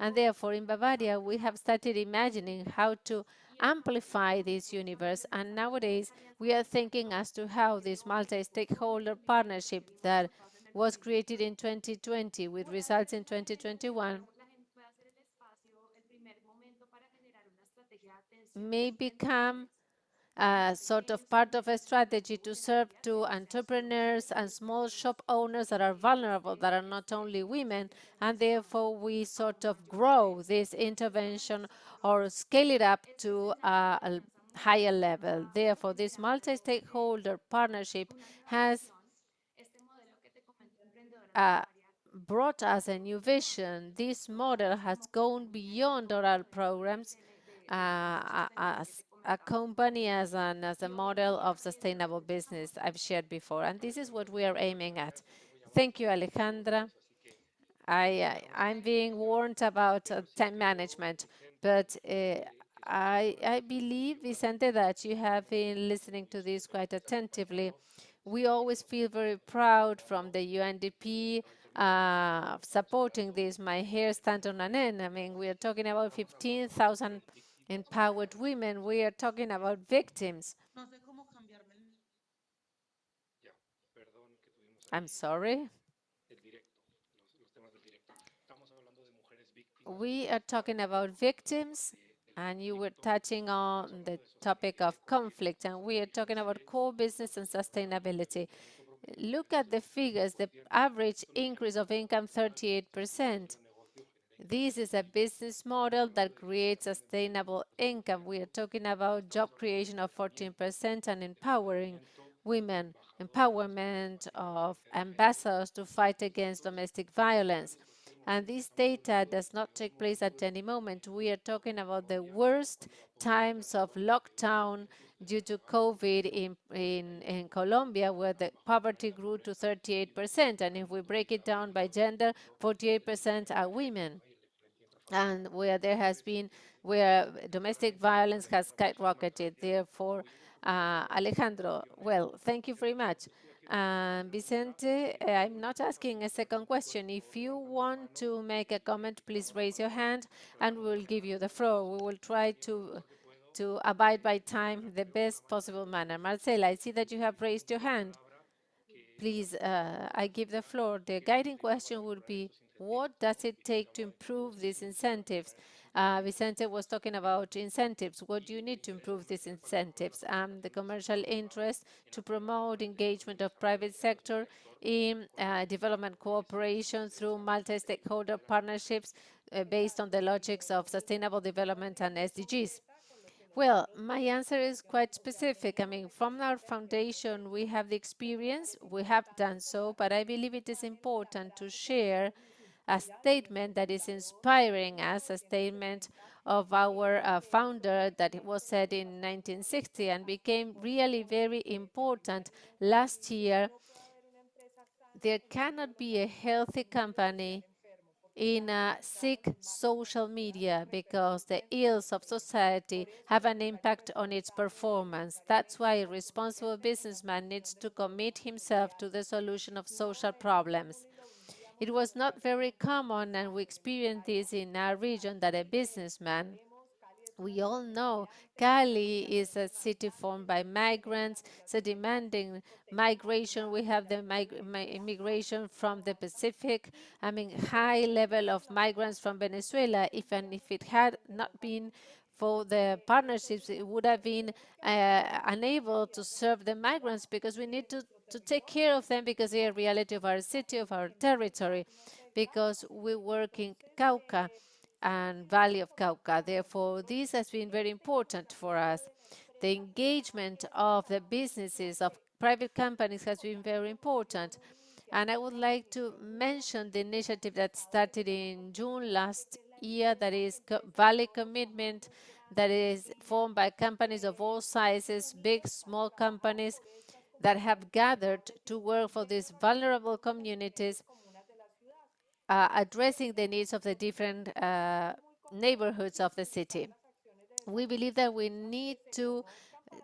S4: and therefore in Bavaria we have started imagining how to amplify this universe, and nowadays we are thinking as to how this multi-stakeholder partnership that was created in 2020 with results in 2021 may become sort of part of a strategy to serve to entrepreneurs and small shop owners that are vulnerable, that are not only women, and therefore we sort of grow this intervention or scale it up to a higher level. Therefore, this multi-stakeholder partnership has brought us a new vision. This model has gone beyond oral programs as a company, as a model of sustainable business I've shared before. And this is what we are aiming at. Thank you, Alejandra. I'm being warned about time management, but I believe, Vicente, that you have been listening to this quite attentively. We always feel very proud from the UNDP supporting this. My hair stands on an end. I mean, we are talking about 15,000 empowered women. We are talking about victims. I'm sorry. We are talking about victims, and you were touching on the topic of conflict, and we are talking about core business and sustainability. Look at the figures, the average increase of income 38%. This is a business model that creates sustainable income. We are talking about job creation of 14% and empowering women, empowerment of ambassadors to fight against domestic violence. And this data does not take place at any moment. We are talking about the worst times of lockdown due to COVID in Colombia, where the poverty grew to 38%. And if we break it down by gender, 48% are women, and where there has been, where domestic violence has skyrocketed. Therefore, Alejandro, well, thank you very much. Vicente, I'm not asking a second question. If you want to make a comment, please raise your hand and we will give you the floor. We will try to to abide by time in the best possible manner. Marcela, I see that you have raised your hand. Please, I give the floor. The guiding question would be, what does it take to improve these incentives? Vicente was talking about incentives. What do you need to improve these incentives? The commercial interest to promote engagement of private sector in development cooperation through multi-stakeholder partnerships based on the logics of sustainable development and SDGs. Well, my answer is quite specific. I mean, from our foundation, we have the experience, we have done so, but I believe it is important to share a statement that is inspiring us, a statement of our founder that was said in 1960 and became really very important last year. There cannot be a healthy company in a sick social media because the ills of society have an impact on its performance. That's why a responsible businessman needs to commit himself to the solution of social problems. It was not very common, and we experienced this in our region, that a businessman, we all know Cali is a city formed by migrants, so demanding migration. We have the immigration from the Pacific. I mean, high level of migrants from Venezuela. Even if it had not been for the partnerships, it would have been unable to serve the migrants because we need to take care of them because they are a reality of our city, of our territory, because we work in Cauca and Valley of Cauca. Therefore, this has been very important for us. The engagement of the businesses, of private companies has been very important. And I would like to mention the initiative that started in June last year, that is Valley Commitment, that is formed by companies of all sizes, big, small companies, that have gathered to work for these vulnerable communities, addressing the needs of the different neighborhoods of the city. We believe that we need to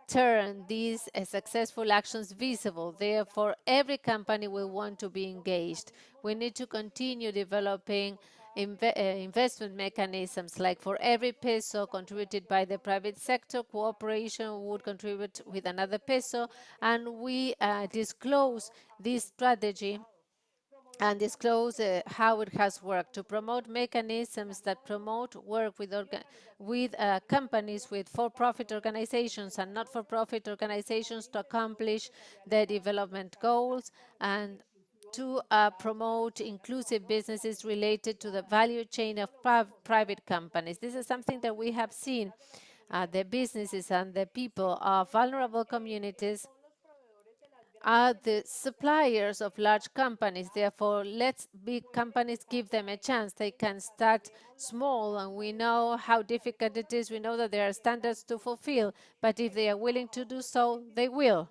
S4: turn these successful actions visible. Therefore, every company will want to be engaged. We need to continue developing investment mechanisms, like for every peso contributed by the private sector, cooperation would contribute with another peso, and we disclose this strategy and disclose how it has worked to promote mechanisms that promote work with companies, with for-profit organizations and not-for-profit organizations to accomplish their development goals, and to promote inclusive businesses related to the value chain of private companies. This is something that we have seen. The businesses and the people of vulnerable communities are the suppliers of large companies. Therefore, let's big companies give them a chance. They can start small, and we know how difficult it is. We know that there are standards to fulfill, but if they are willing to do so, they will.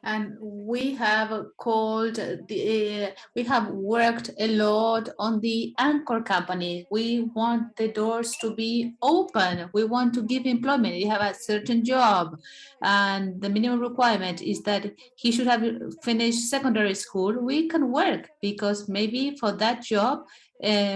S1: And we have we have worked a lot on the anchor company. We want the doors to be open. We want to give employment. You have a certain job, and the minimum requirement is that he should have finished secondary school. We can work because maybe for that job,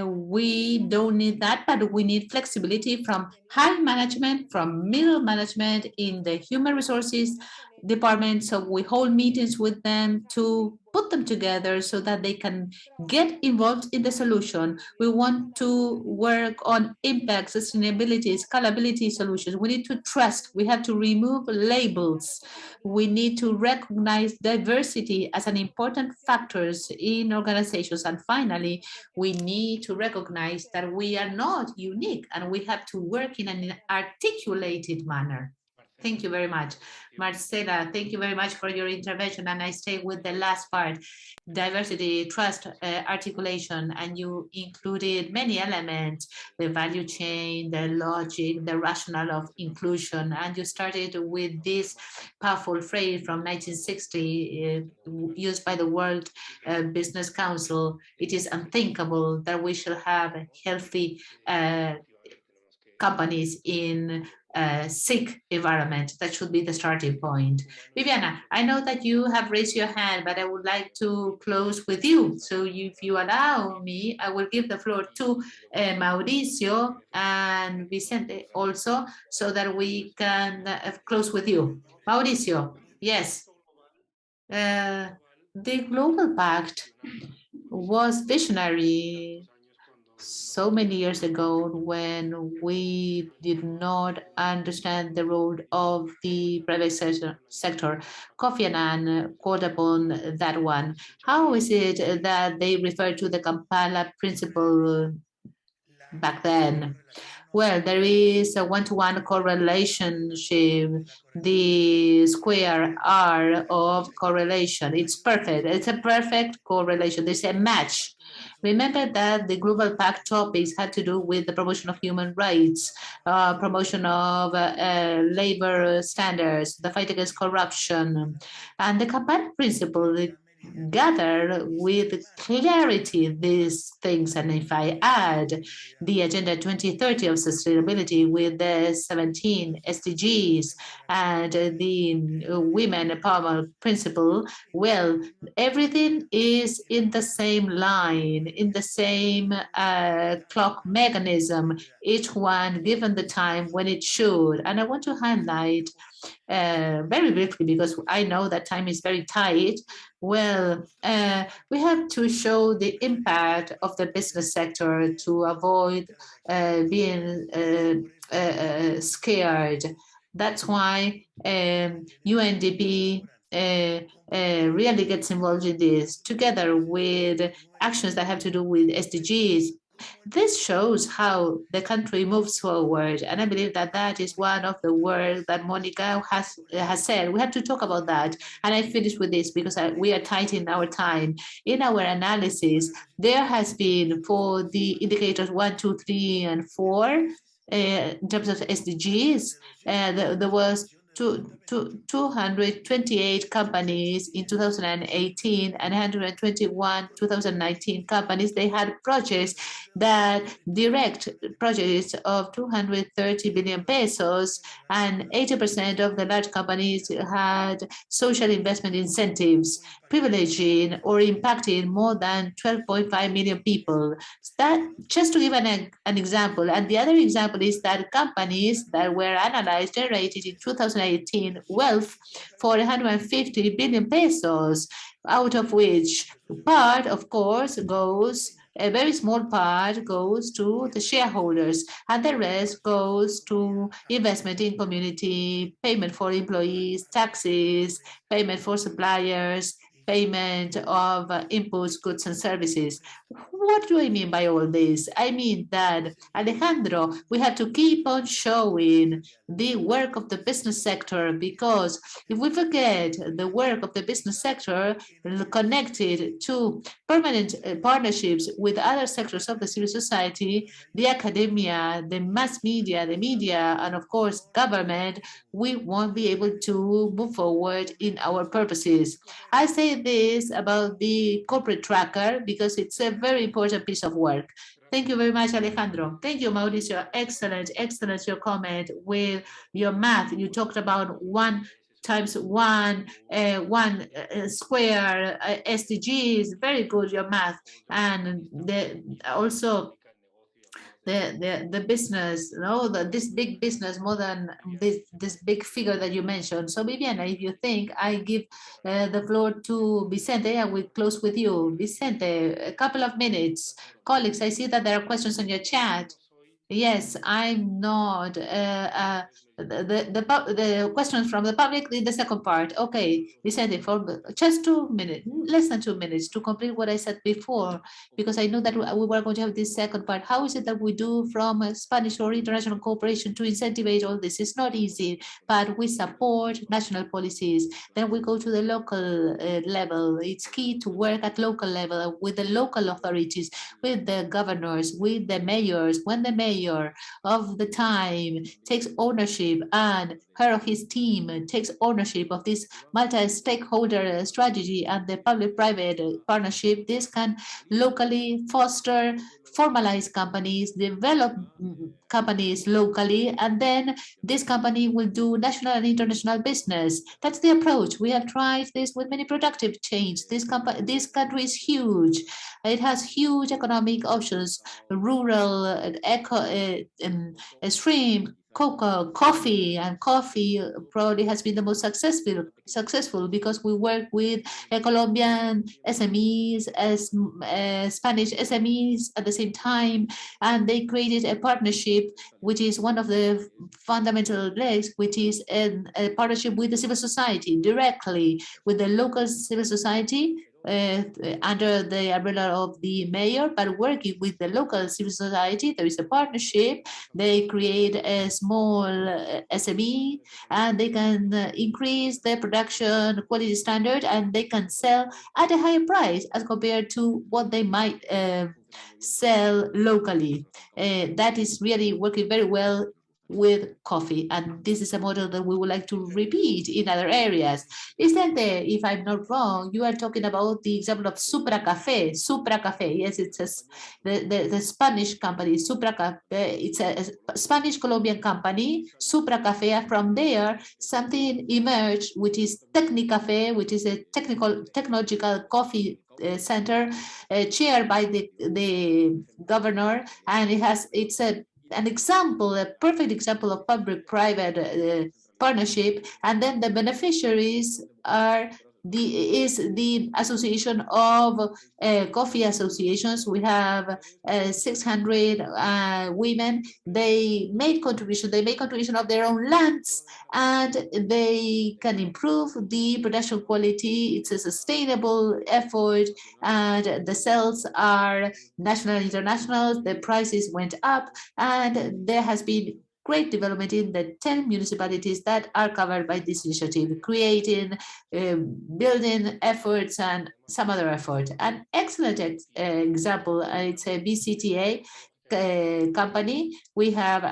S1: we don't need that, but we need flexibility from high management, from middle management in the human resources department. So we hold meetings with them to put them together so that they can get involved in the solution. We want to work on impact, sustainability, scalability solutions. We need to trust. We have to remove labels. We need to recognize diversity as an important factors in organizations. And finally, we need to recognize that we are not unique and we have to work in an articulated manner. Thank you very much. Marcela, thank you very much for your intervention. And I stay with the last part, diversity, trust, articulation, and you included many elements, the value chain, the logic, the rationale of inclusion. And you started with this powerful phrase from 1960 used by the World Business Council. It is unthinkable that we shall have healthy companies in sick environment. That should be the starting point. Viviana, I know that you have raised your hand, but I would like to close with you. So if you allow me, I will give the floor to Mauricio and Vicente also, so that we can close with you. Mauricio, yes. The Global Pact was visionary so many years ago when we did not understand the role of the private sector. Kofi Annan called upon that one. How is it that they refer to the Kampala Principle back then? Well, there is a one-to-one correlation, the square R of correlation. It's perfect. It's a perfect correlation. There's a match. Remember that the Global Pact topics had to do with the promotion of human rights, promotion of labor standards, the fight against corruption, and the Kampala Principle gather with clarity these things. And if I add the Agenda 2030 of Sustainability with the 17 SDGs and the Women Empowerment Principle, well, everything is in the same line, in the same clock mechanism, each one given the time when it should. And I want to highlight very briefly, because I know that time is very tight. Well, we have to show the impact of the business sector to avoid being scared. That's why UNDP really gets involved in this, together with actions that have to do with SDGs. This shows how the country moves forward, and I believe that that is one of the words that Monica has said. We have to talk about that, and I finish with this because we are tight in our time. In our analysis, there has been, for the indicators 1, 2, 3, and 4, in terms of SDGs, there was 228 companies in 2018 and 121 2019 companies. They had projects that direct projects of 230 billion pesos, and 80% of the large companies had social investment incentives, privileging or impacting more than 12.5 million people. That, just to give an example. And the other example is that companies that were analyzed generated in 2018 wealth for 150 billion pesos, out of which part, of course, goes, a very small part goes to the shareholders, and the rest goes to investment in community, payment for employees, taxes, payment for suppliers, payment of inputs, goods, and services. What do I mean by all this? I mean that, Alejandro, we have to keep on showing the work of the business sector, because if we forget the work of the business sector connected to permanent partnerships with other sectors of the civil society, the academia, the mass media, the media, and of course, government, we won't be able to move forward in our purposes. I say this about the corporate tracker because it's a very important piece of work. Thank you very much, Alejandro. Thank you, Mauricio. Excellent, excellent your comment with your math. You talked about 1 times 1, 1 square SDGs. Very good, your math. And also the business, this big business, more than this big figure that you mentioned. So Viviana, if you think, I give the floor to Vicente, and we close with you. Vicente, a couple of minutes. Colleagues, I see that there are questions on your chat. Yes, I'm not. The questions from the public in the second part. Okay, Vicente, for just 2 minutes, less than 2 minutes to complete what I said before, because I know that we were going to have this second part. How is it that we do from Spanish or international cooperation to incentivize all this? It's not easy, but we support national policies. Then we go to the local level. It's key to work at local level with the local authorities, with the governors, with the mayors. When the mayor of the time takes ownership partnership and her or his team takes ownership of this multi-stakeholder strategy and the public-private partnership, this can locally foster formalized companies, develop companies locally, and then this company will do national and international business. That's the approach. We have tried this with many productive chains. This country is huge. It has huge economic options, rural, shrimp, cocoa, coffee, and coffee probably has been the most successful because we work with Colombian SMEs as Spanish SMEs at the same time, and they created a partnership, which is one of the fundamental legs, which is a partnership with the civil society, directly with the local civil society, under the umbrella of the mayor, but working with the local civil society. There is a partnership. They create a small SME, and they can increase their production quality standard, and they can sell at a higher price as compared to what they might sell locally. That is really working very well with coffee, and this is a model that we would like to repeat in other areas. Isn't there, if I'm not wrong, you are talking about the example of Supra Cafe. Supra Cafe, yes, it's the Spanish company, Supra Cafe. It's a Spanish Colombian company, Supra Cafe. From there, something emerged, which is Technicafe, which is a technological coffee center chaired by the governor, and it's an example, a perfect example of public-private partnership, and then the beneficiaries are the association of coffee associations. We have 600 women. They made contribution of their own lands, and they can improve the production quality. It's a sustainable effort, and the sales are national and international. The prices went up, and there has been great development in the 10 municipalities that are covered by this initiative, creating, building efforts and some other effort. An excellent example, it's a BCTA company. We have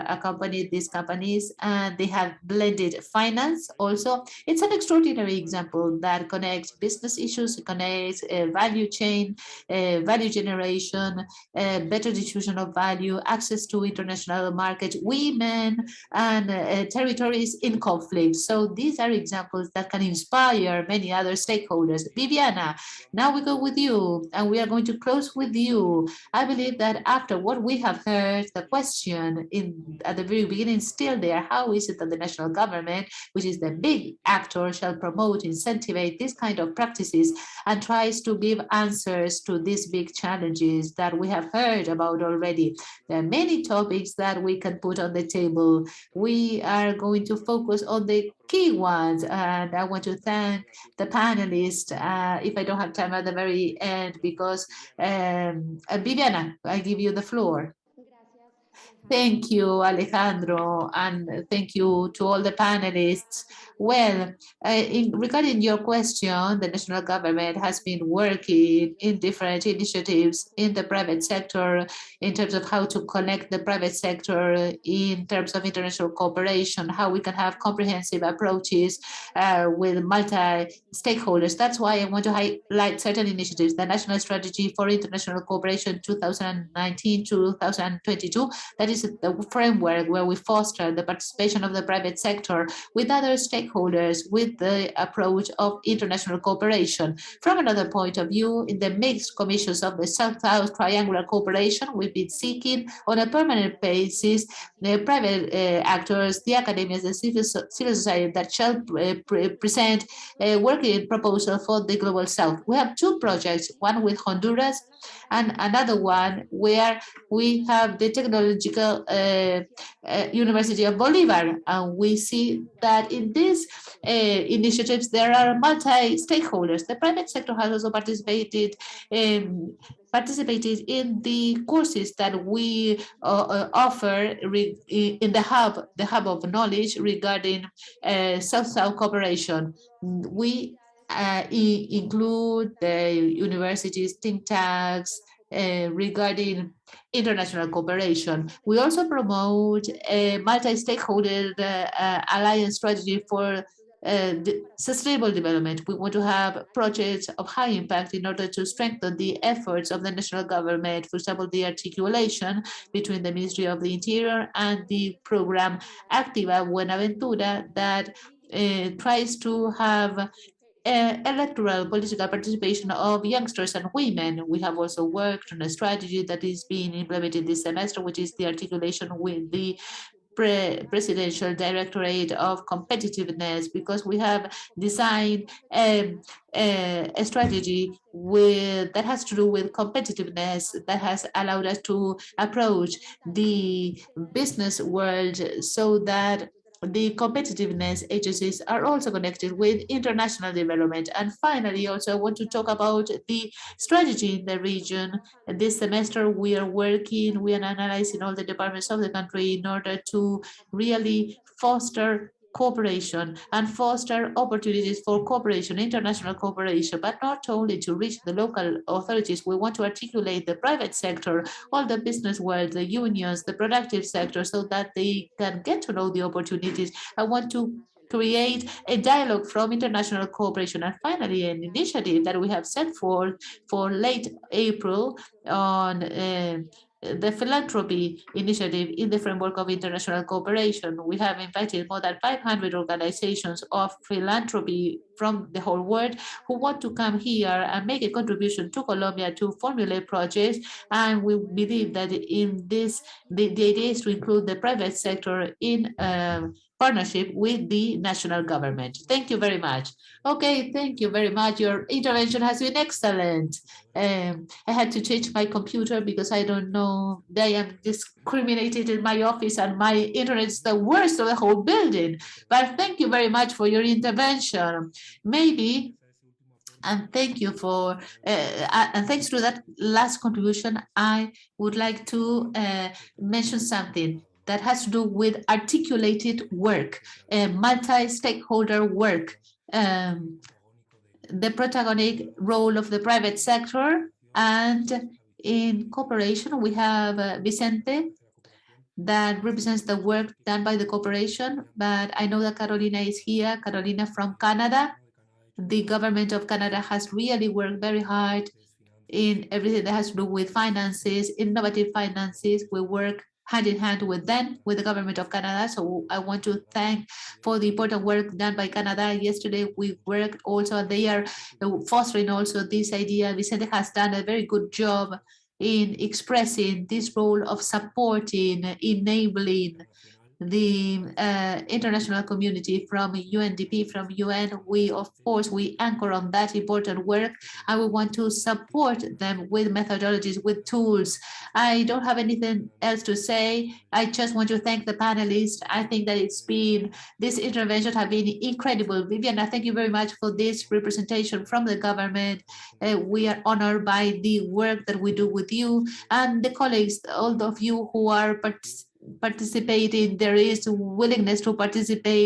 S1: accompanied these companies, and they have blended finance also. It's an extraordinary example that connects business issues, connects value chain, value generation, better distribution of value, access to international markets, women, and territories in conflict. So these are examples that can inspire many other stakeholders. Viviana, now we go with you, and we are going to close with you. I believe that after what we have heard, the question at the very beginning still there: how is it that the national government, which is the big actor, shall promote, incentivize this kind of practices and tries to give answers to these big challenges that we have heard about already? There are many topics that we can put on the table. We are going to focus on the key ones, and I want to thank the panelists. If I don't have time at the very end, because Viviana, I give you the floor. Thank you, Alejandro, and thank you to all the panelists. Well, regarding your question, the national government has been working in different initiatives in the private sector in terms of how to connect the private sector, in terms of international cooperation, how we can have comprehensive approaches with multi-stakeholders. That's why I want to highlight certain initiatives. The National Strategy for International Cooperation 2019-2022, that is the framework where we foster the participation of the private sector with other stakeholders with the approach of international cooperation. From another point of view, in the mixed commissions of the South-South Triangular Cooperation, we've been seeking on a permanent basis the private actors, the academics, the civil society that shall present a working proposal for the Global South. We have two projects, one with Honduras and another one where we have the Technological University of Bolivar. And we see that in these initiatives, there are multi-stakeholders. The private sector has also participated in the courses that we offer in the hub of knowledge regarding South-South cooperation. We include the universities, think tanks, regarding international cooperation. We also promote a multi-stakeholder alliance strategy for sustainable development. We want to have projects of high impact in order to strengthen the efforts of the national government. For example, the articulation between the Ministry of the Interior and the program Activa Buenaventura that tries to have electoral political participation of youngsters and women. We have also worked on a strategy that is being implemented this semester, which is the articulation with the Presidential Directorate of Competitiveness, because we have designed a strategy that has to do with competitiveness that has allowed us to approach the business world so that the competitiveness agencies are also connected with international development. And finally, also I want to talk about the strategy in the region. This semester, we are analyzing all the departments of the country in order to really foster cooperation and foster opportunities for cooperation, international cooperation, but not only to reach the local authorities. We want to articulate the private sector, all the business world, the unions, the productive sector, so that they can get to know the opportunities. I want to create a dialogue from international cooperation. And finally, an initiative that we have set forth for late April on the philanthropy initiative in the framework of international cooperation. We have invited more than 500 organizations of philanthropy from the whole world who want to come here and make a contribution to Colombia to formulate projects. And we believe that in this, the idea is to include the private sector in partnership with the national government. Thank you very much. Okay, thank you very much. Your intervention has been excellent. I had to change my computer because I don't know, they am discriminated in my office and my internet is the worst of the whole building. But thank you very much for your intervention. Maybe, and thank you for, and thanks to that last contribution, I would like to mention something that has to do with articulated work, multi-stakeholder work. The protagonic role of the private sector, and in cooperation we have Vicente that represents the work done by the corporation, but I know that Carolina is here, Carolina from Canada. The government of Canada has really worked very hard in everything that has to do with finances, innovative finances. We work hand in hand with them, with the government of Canada. So I want to thank for the important work done by Canada. Yesterday we worked also, they are fostering also this idea. Vicente has done a very good job in expressing this role of supporting, enabling the international community from UNDP, from UN. We, of course, we anchor on that important work, and we want to support them with methodologies, with tools. I don't have anything else to say. I just want to thank the panelists. I think that this intervention have been incredible. Viviana, thank you very much for this representation from the government. We are honored by the work that we do with you and the colleagues, all of you who are participating. There is willingness to participate